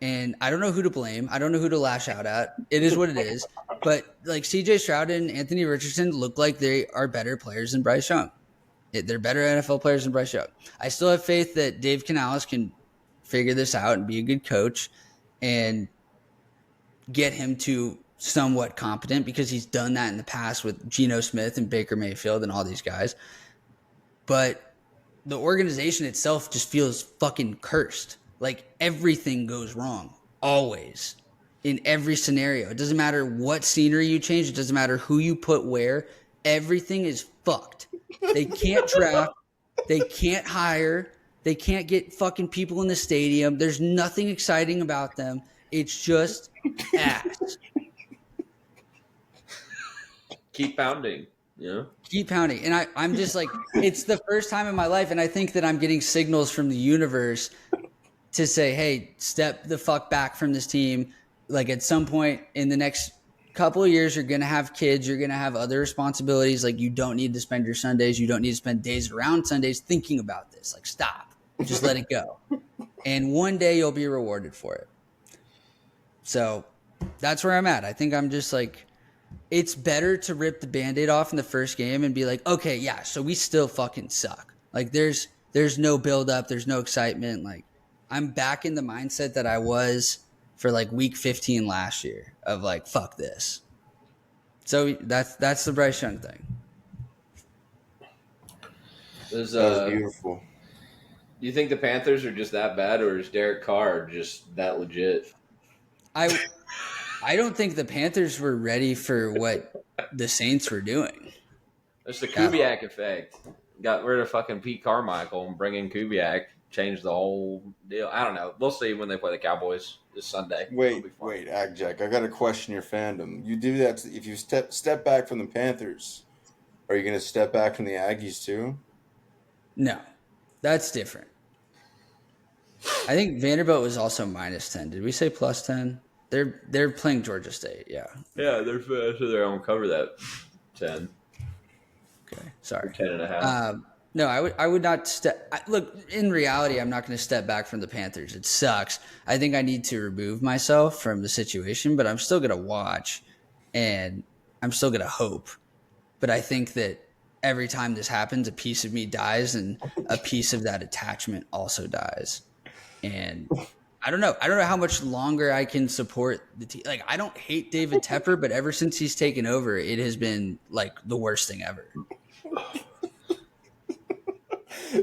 And I don't know who to blame. I don't know who to lash out at. It is what it is. But like CJ Stroud and Anthony Richardson look like they are better players than Bryce Young. They're better NFL players than Bryce Young. I still have faith that Dave Canales can figure this out and be a good coach and get him to somewhat competent because he's done that in the past with Geno Smith and Baker Mayfield and all these guys. But the organization itself just feels fucking cursed. Like everything goes wrong, always, in every scenario. It doesn't matter what scenery you change. It doesn't matter who you put where. Everything is fucked. They can't draft. They can't hire. They can't get fucking people in the stadium. There's nothing exciting about them. It's just ass. Keep pounding. Yeah. Keep pounding. And I'm just like, it's the first time in my life, and I think that I'm getting signals from the universe to say, hey, step the fuck back from this team. Like at some point in the next couple of years, you're going to have kids. You're going to have other responsibilities. Like you don't need to spend your Sundays. You don't need to spend days around Sundays thinking about this. Like stop. Just let it go. And one day you'll be rewarded for it. So that's where I'm at. I think I'm just like, it's better to rip the Band-Aid off in the first game and be like, okay, yeah, so we still fucking suck. Like there's no build up. There's no excitement. Like I'm back in the mindset that I was for like week 15 last year of like, fuck this. So that's the Bryce Young thing. There's That was beautiful. You think the Panthers are just that bad, or is Derek Carr just that legit? I don't think the Panthers were ready for what the Saints were doing. It's the at all. Kubiak effect. Got rid of fucking Pete Carmichael and bring in Kubiak. Changed the whole deal. I don't know. We'll see when they play the Cowboys this Sunday. It'll be fun. Wait, AgJack. I got to question your fandom. You do that if you step back from the Panthers. Are you going to step back from the Aggies too? No, that's different. I think Vanderbilt was also -10. Did we say +10? They're playing Georgia State. Yeah. Yeah, they're fast, so they're on cover that 10. Okay. Sorry. 10.5. No, I would not look, in reality, I'm not going to step back from the Panthers. It sucks. I think I need to remove myself from the situation, but I'm still going to watch and I'm still going to hope. But I think that every time this happens, a piece of me dies and a piece of that attachment also dies. And I don't know. I don't know how much longer I can support the team. Like, I don't hate David Tepper, but ever since he's taken over, it has been like the worst thing ever.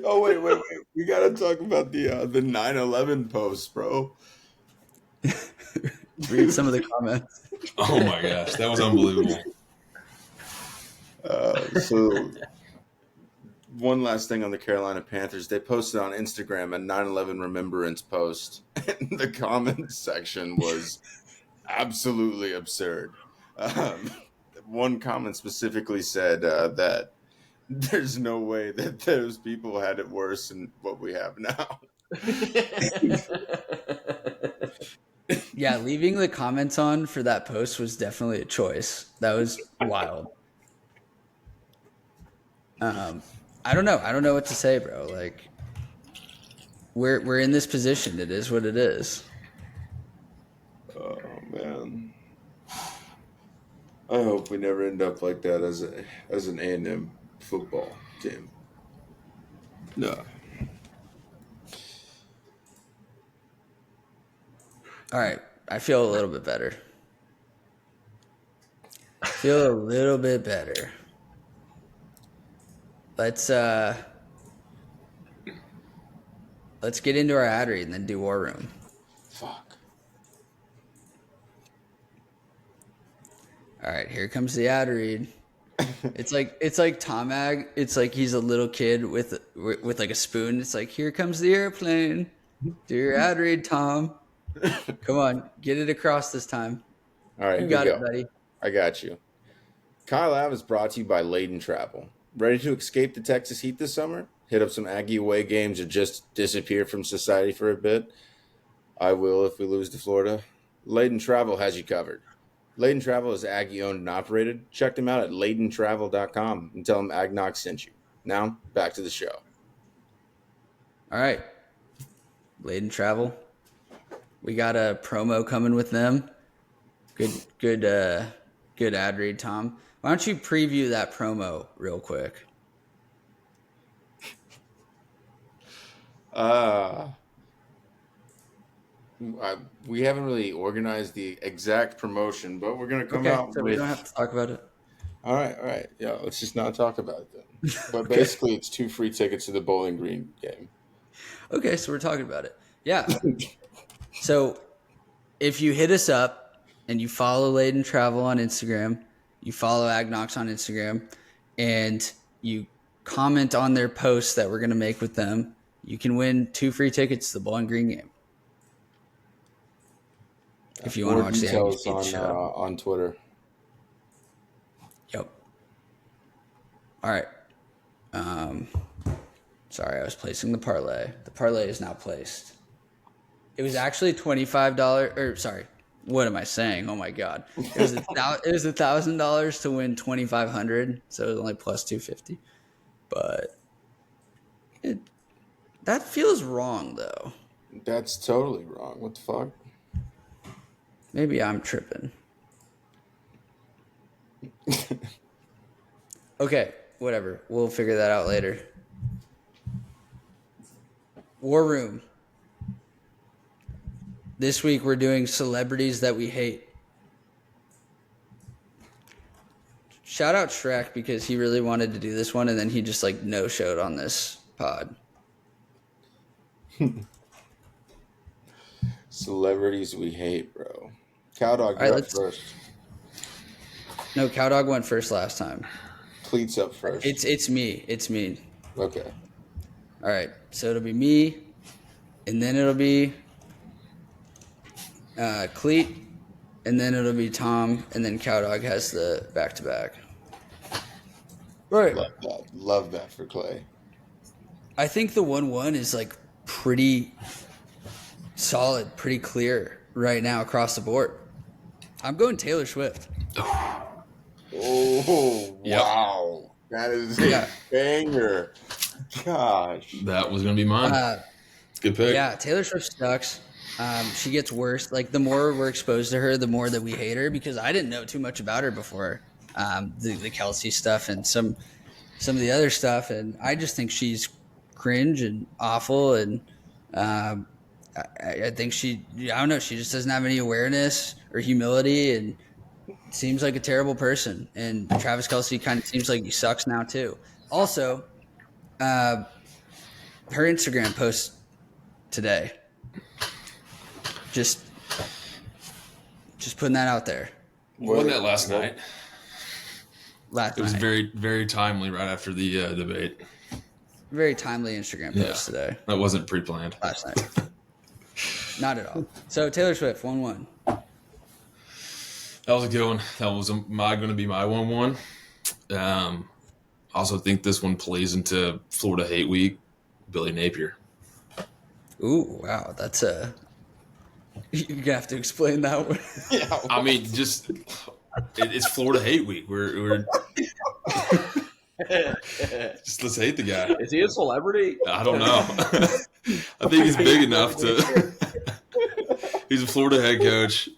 Oh wait! We gotta talk about the 9/11 post, bro. Read some of the comments. Oh my gosh, that was unbelievable. So one last thing on the Carolina Panthers. They posted on Instagram a 9/11 remembrance post, and the comment section was absolutely absurd. One comment specifically said that there's no way that those people had it worse than what we have now. Yeah, leaving the comments on for that post was definitely a choice. That was wild. I don't know. I don't know what to say, bro. Like, we're in this position. It is what it is. Oh man, I hope we never end up like that as an A&M football team. No. All right, I feel a little bit better. Feel a little bit better. Let's get into our ad read and then do War Room. Fuck. All right, here comes the ad read. It's like Tom Ag. It's like he's a little kid with like a spoon. It's like, here comes the airplane. Do your ad read, Tom. Come on, get it across this time. All right, You got it, buddy. I got you. Kyle Ave is brought to you by Layden Travel. Ready to escape the Texas heat this summer? Hit up some Aggie away games or just disappear from society for a bit? I will if we lose to Florida. Layden Travel has you covered. Layden Travel is Aggie owned and operated. Check them out at laydentravel.com and tell them AgKnocks sent you. Now, back to the show. All right, Layden Travel. We got a promo coming with them. Good ad read, Tom. Why don't you preview that promo real quick? We haven't really organized the exact promotion, but we're going to come out so with... we don't have to talk about it. All right. Yeah, let's just not talk about it then. But basically, it's 2 free tickets to the Bowling Green game. Okay, so we're talking about it. Yeah. So if you hit us up and you follow Layden Travel on Instagram, you follow AgKnocks on Instagram, and you comment on their posts that we're going to make with them, you can win 2 free tickets to the Bowling Green game. If you want to watch the Aggies show on Twitter. Yep. All right. Sorry, I was placing the parlay. The parlay is now placed. It was actually $25. Or sorry, what am I saying? Oh my god! It was $1,000 to win $2,500, so it was only plus $250. But that feels wrong though. That's totally wrong. What the fuck? Maybe I'm tripping. Okay, whatever. We'll figure that out later. War Room. This week we're doing celebrities that we hate. Shout out Shrek because he really wanted to do this one and then he just like no-showed on this pod. Celebrities we hate, bro. Cowdog, All right, you're up let's. first. No, Cowdog went first last time. Cleats up first. It's me. It's me. Okay. All right, so it'll be me, and then it'll be Clete, and then it'll be Tom, and then Cowdog has the back to back. Right. Love that. Love that for Clay. I think the 1-1 is like pretty solid, pretty clear right now across the board. I'm going Taylor Swift. Oh, Yep. wow. That is Yeah. a banger. Gosh. That was gonna be mine. It's a good pick. Yeah, Taylor Swift sucks. She gets worse. Like the more we're exposed to her, the more that we hate her because I didn't know too much about her before. The Kelsey stuff and some of the other stuff, and I just think she's cringe and awful. And I think I don't know, she just doesn't have any awareness or humility, and seems like a terrible person. And Travis Kelsey kind of seems like he sucks now too. Also, her Instagram post today. Just putting that out there. Wasn't that last night? Last It was night. very, very timely right after the debate. Very timely Instagram post today. That wasn't pre-planned. Last night. Not at all. So Taylor Swift, 1-1. That was a good one. That was going to be my 1-1. Also think this one plays into Florida Hate Week. Billy Napier. Ooh, wow. That's a... You're going to have to explain that one. Yeah. I mean, just it's Florida Hate Week. We're just let's hate the guy. Is he a celebrity? I don't know. I think he's big enough to. He's a Florida head coach.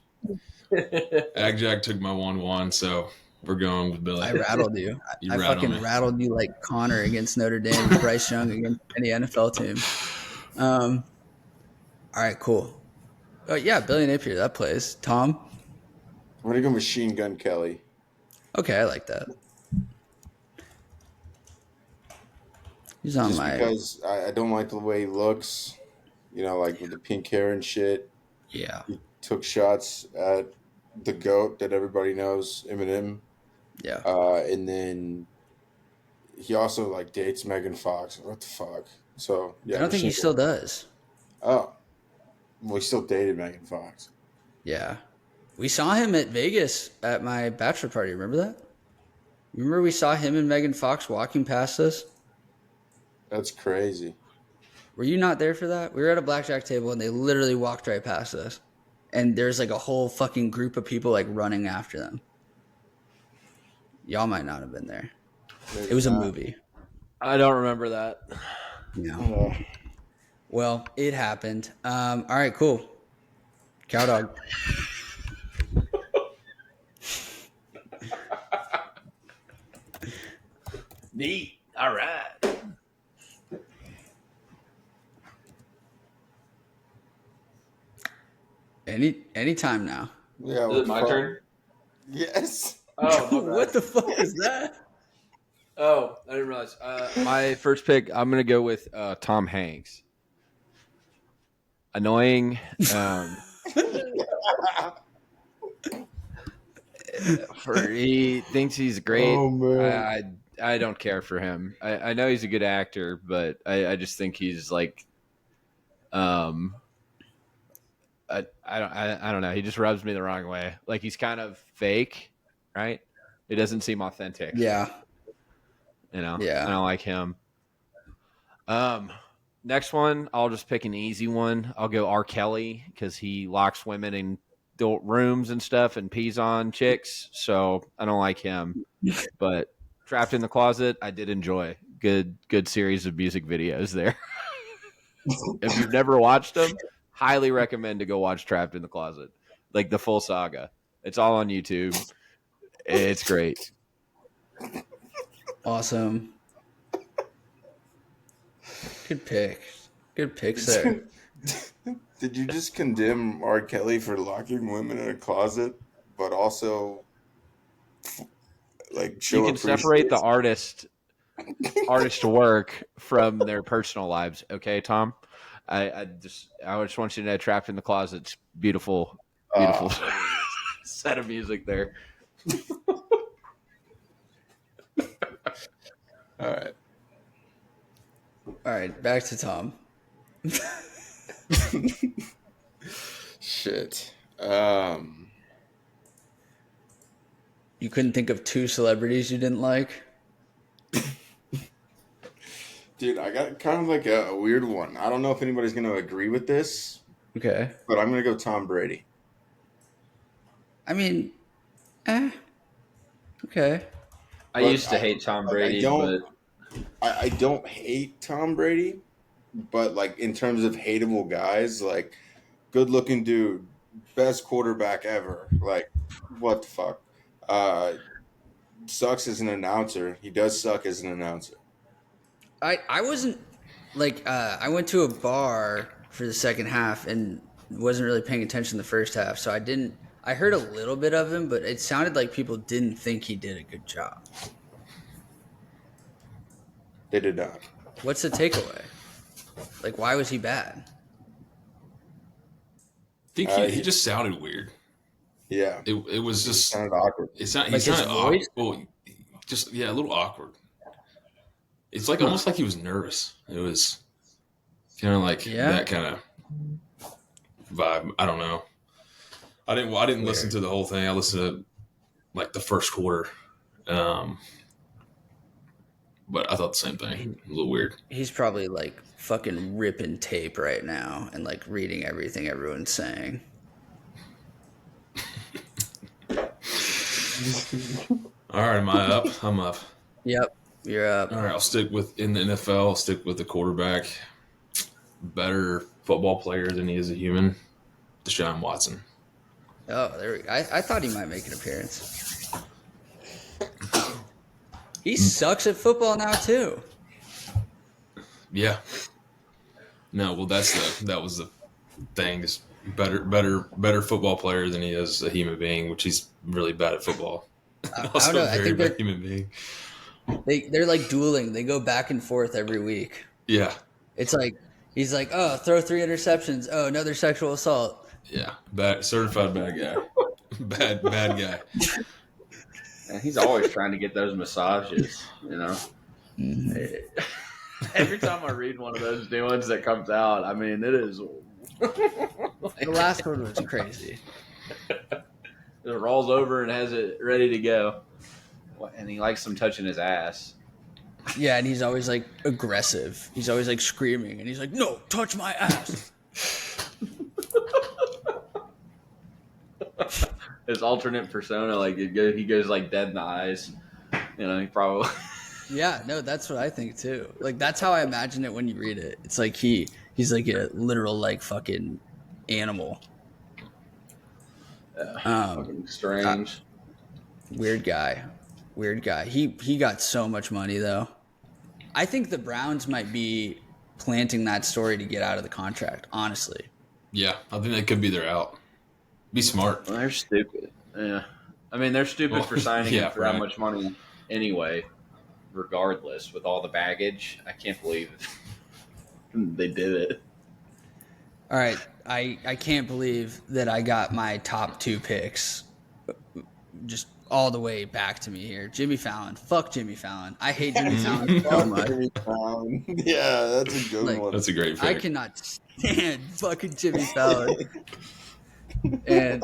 AgJack took my 1-1, so we're going with Billy. I rattled you. You I rattled fucking me. rattled you like Connor against Notre Dame and Bryce Young against any NFL team. All right, cool. Oh, yeah, Billy Napier, that plays. Tom? I'm going to go Machine Gun Kelly. Okay, I like that. He's on Just my... because I don't like the way he looks, you know, like with the pink hair and shit. Yeah, He took shots at the GOAT that everybody knows, Eminem. yeah. And then he also like dates Megan Fox. What the fuck? So yeah, I don't think he Machine still Gun- does. Oh, well, he still dated Megan Fox. Yeah. We saw him at Vegas at my bachelor party. Remember that? Remember we saw him and Megan Fox walking past us? That's crazy. Were you not there for that? We were at a blackjack table and they literally walked right past us. And there's like a whole fucking group of people like running after them. Y'all might not have been there. Maybe It was a not. movie. I don't remember that. No. Well, it happened. All right, cool. Cowdog. Neat. All right. Anytime now. Yeah. Is it my turn? Yes. Oh, What the fuck is that? Oh, I didn't realize. My first pick, I'm going to go with Tom Hanks. Annoying. He thinks he's great. Oh, man. I don't care for him. I know he's a good actor, but I just think he's like, I don't know. He just rubs me the wrong way. Like he's kind of fake, right? It doesn't seem authentic. Yeah. Yeah. I don't like him. Next one, I'll just pick an easy one. I'll go R. Kelly because he locks women in rooms and stuff and pees on chicks. So I don't like him. But Trapped in the Closet, I did enjoy. Good series of music videos there. If you've never watched them, highly recommend to go watch Trapped in the Closet, like the full saga. It's all on YouTube. It's great. Awesome. Good pick. Good picks there. Did you just condemn R. Kelly for locking women in a closet, but also like show You can separate the artist work from their personal lives. Okay, Tom? I just want you to know, Trapped in the Closet's beautiful, beautiful set of music there. All right. All right, back to Tom. Shit. You couldn't think of 2 celebrities you didn't like? Dude, I got kind of like a weird one. I don't know if anybody's going to agree with this, Okay. but I'm going to go Tom Brady. I mean, okay. I But used to hate Tom like, Brady, but I don't hate Tom Brady, but like in terms of hateable guys, like good looking dude, best quarterback ever. Like, what the fuck? Sucks as an announcer. He does suck as an announcer. I wasn't like I went to a bar for the second half and wasn't really paying attention the first half, so I heard a little bit of him, but it sounded like people didn't think he did a good job. They did not. What's the takeaway? Like, why was he bad? I think he just sounded weird. Yeah. It was just sounded awkward. He sounded his awkward. voice? Well, just a little awkward. It's like almost like he was nervous. It was kind of like that kind of vibe. I don't know. I didn't listen to the whole thing. I listened to like the first quarter. But I thought the same thing. A little weird. He's probably like fucking ripping tape right now and like reading everything everyone's saying. All right, am I up? I'm up. Yep, you're up. All right, I'll stick with in the NFL. I'll stick with the quarterback. Better football player than he is a human. Deshaun Watson. Oh, there we go. I thought he might make an appearance. He sucks at football now too. Yeah. No, well, that was the thing. Is better football player than he is a human being, which he's really bad at football. Also, I don't know. I think bad human being. They're like dueling. They go back and forth every week. Yeah. It's like he's like, oh, throw 3 interceptions. Oh, another sexual assault. Yeah. Certified bad guy. bad guy. and he's always trying to get those massages, you know. Every time I read one of those new ones that comes out, I mean, it is. The last one was crazy. It rolls over and has it ready to go. And he likes them touching his ass. Yeah, and he's always like aggressive. He's always like screaming, and he's like, "No, touch my ass." His alternate persona, like he goes like dead in the eyes. You know, he probably. Yeah, no, that's what I think too. Like that's how I imagine it when you read it. It's like he's like a literal like fucking animal. Fucking strange. Weird guy. He got so much money though. I think the Browns might be planting that story to get out of the contract, honestly. Yeah, I think that could be their out. Be smart. Well, they're stupid. Yeah. I mean, they're stupid for signing him for that much money anyway, regardless, with all the baggage. I can't believe they did it. All right. I can't believe that I got my top 2 picks just all the way back to me here. Jimmy Fallon. Fuck Jimmy Fallon. I hate Jimmy Fallon so much. Jimmy Fallon. Yeah, that's a good one. That's a great pick. I cannot stand fucking Jimmy Fallon. And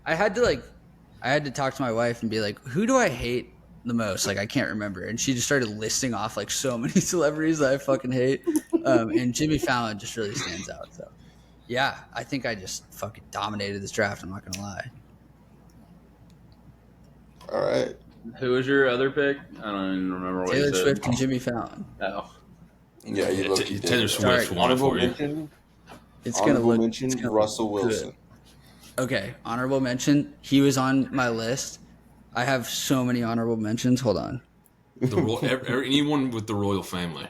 I had to talk to my wife and be like, who do I hate the most? Like, I can't remember. And she just started listing off like so many celebrities that I fucking hate. And Jimmy Fallon just really stands out. So yeah, I think I just fucking dominated this draft. I'm not going to lie. All right. Who was your other pick? I don't even remember what Taylor you said. Swift and Jimmy Fallon. Oh. Yeah, you look. Taylor Swift won Honorable for you. mention. It's going to Honorable look mention. Russell Wilson. Good. Okay, honorable mention. He was on my list. I have so many honorable mentions. Hold on. Anyone with the royal family.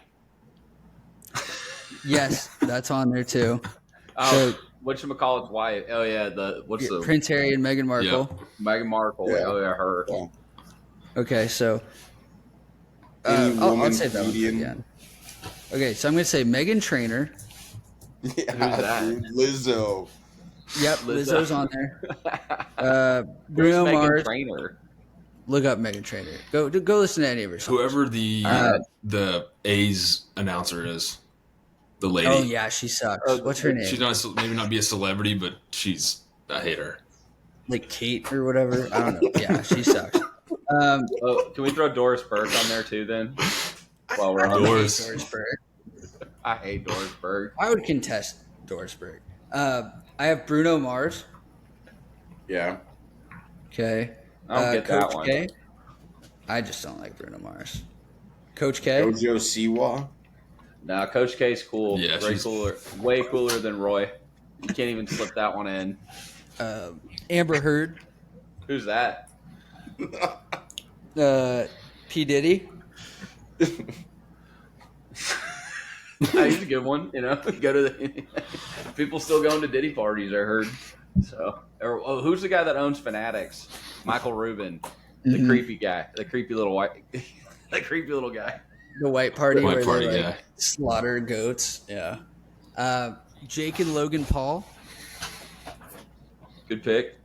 Yes, that's on there too. Oh, whatchamacallit's wife? Oh yeah, the Prince Harry and Meghan Markle. Yeah. Meghan Markle. Yeah. Oh yeah, her. Yeah. Okay, so Any I'll woman say that one comedian? again. Okay, so I'm gonna say Meghan Trainor, Yeah, Who's that? dude, Lizzo. Yep, Lizzo. Lizzo's on there. Who's Bruno Megan Mars. Trainor? Look up Megan Trainor. Go listen to any of her songs. Whoever the A's announcer is, the lady. Oh yeah, she sucks. What's her name? She's not maybe not be a celebrity, but I hate her. Like Kate or whatever. I don't know. Yeah, she sucks. Oh, can we throw Doris Burke on there too then? While we're on Doris. Doris Burke. I hate Doris Burke. I would contest Doris Burke. I have Bruno Mars. Yeah. Okay. I don't get that Coach one. K. I just don't like Bruno Mars. Coach K. Jojo Siwa. Nah, Coach K's cool. Yeah, Way she's- cooler. Way cooler than Roy. You can't even slip that one in. Amber Heard. Who's that? P Diddy. He's a good one. You know, go to the people still going to Diddy parties. I heard. So, who's the guy that owns Fanatics? Michael Rubin, the creepy guy, the creepy little white, the creepy little guy. The white party White where party they guy. slaughter goats. Yeah. Jake and Logan Paul. Good pick.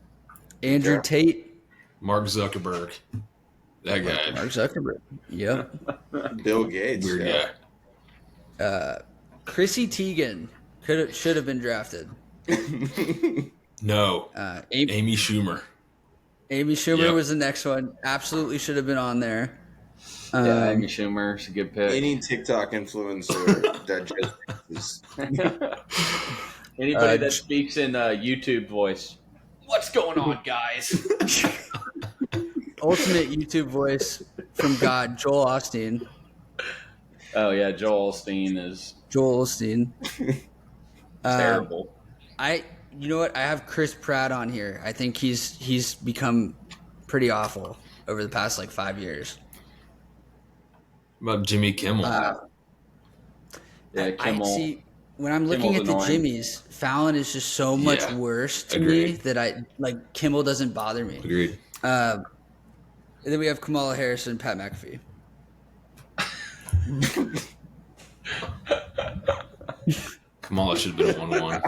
Andrew Tate. Mark Zuckerberg. That guy. Mark Zuckerberg. Yep. Bill Gates. Weird yeah. guy. Chrissy Teigen should have been drafted. No. Amy Amy Schumer. Schumer Yep. was the next one. Absolutely should have been on there. Yeah, Amy Schumer's a good pick. Any TikTok influencer that just Anybody that speaks in YouTube voice. What's going on, guys? Ultimate YouTube voice from God, Joel Osteen. Oh yeah, Joel Osteen is Joel Osteen. terrible. You know what? I have Chris Pratt on here. I think he's become pretty awful over the past like 5 years. What about Jimmy Kimmel? Yeah, Kimmel. I see. When I'm looking Kimmel's at the annoying. Jimmys, Fallon is just so much Yeah, worse to me agreed. that I like Kimmel doesn't bother me. Agreed. And then we have Kamala Harris and Pat McAfee. Kamala should have been a 1-1.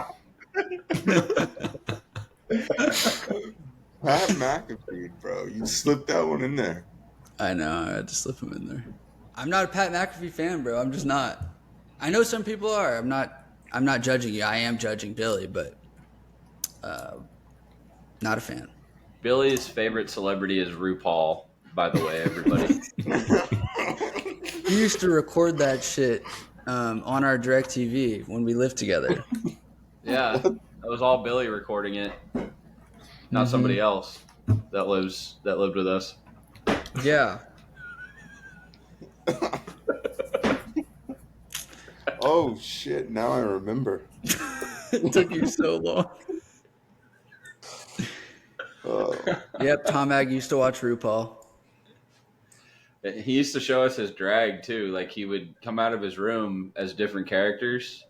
Pat McAfee, bro. You slipped that one in there. I know. I had to slip him in there. I'm not a Pat McAfee fan, bro. I'm just not. I know some people are. I'm not judging you. I am judging Billy, but not a fan. Billy's favorite celebrity is RuPaul, by the way, everybody. We used to record that shit on our DirecTV when we lived together. Yeah, that was all Billy recording it, not somebody else that lived with us. Yeah. Oh shit! Now I remember. It took you so long. Oh. Yep, Tom Ag used to watch RuPaul. He used to show us his drag too. Like he would come out of his room as different characters,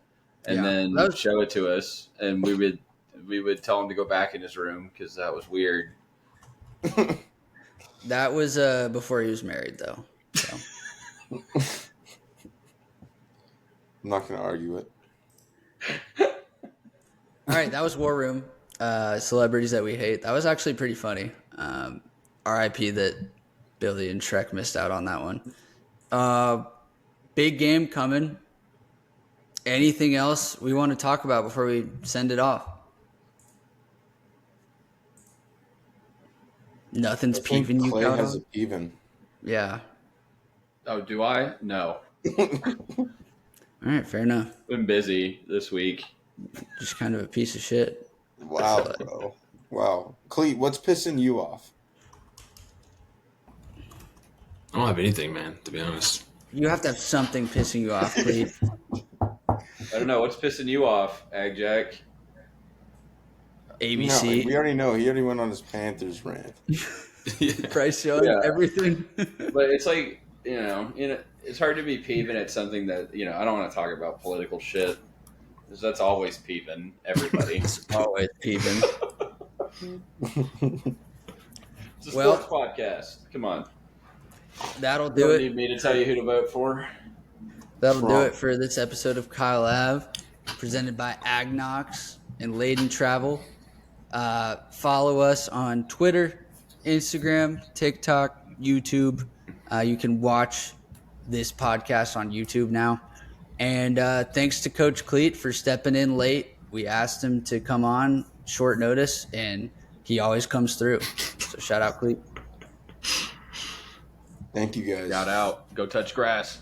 and Yeah, then that was- show it to us, and we would tell him to go back in his room because that was weird. That was before he was married, though. So. I'm not gonna argue it. All right, that was War Room. Celebrities that we hate. That was actually pretty funny. R.I.P. that Billy and Shrek missed out on that one. Big game coming. Anything else we want to talk about before we send it off? Nothing's I think peeving you, Clay Cowdog? has a peeving. Yeah. Oh, do I? No, All right, fair enough. been busy this week. Just kind of a piece of shit. Wow, bro. Wow, Clete, what's pissing you off? I don't have anything, man, to be honest. You have to have something pissing you off, please. I don't know what's pissing you off, AgJack. ABC. No, we already know. He already went on his Panthers rant. Bryce Young, Yeah. everything. But it's like it's hard to be peeving at something that I don't want to talk about political shit because that's always peeving everybody. Always peeving. It's a Well- sports podcast. Come on. That'll You do don't it. need me to tell you who to vote for. That'll do Wrong. it for this episode of Kyle Ave. presented by AgKnocks and Laden Travel. Follow us on Twitter, Instagram, TikTok, YouTube. You can watch this podcast on YouTube now. And thanks to Coach Clete for stepping in late. We asked him to come on short notice, and he always comes through. So shout out, Clete. Thank you guys. Shout out. Go touch grass.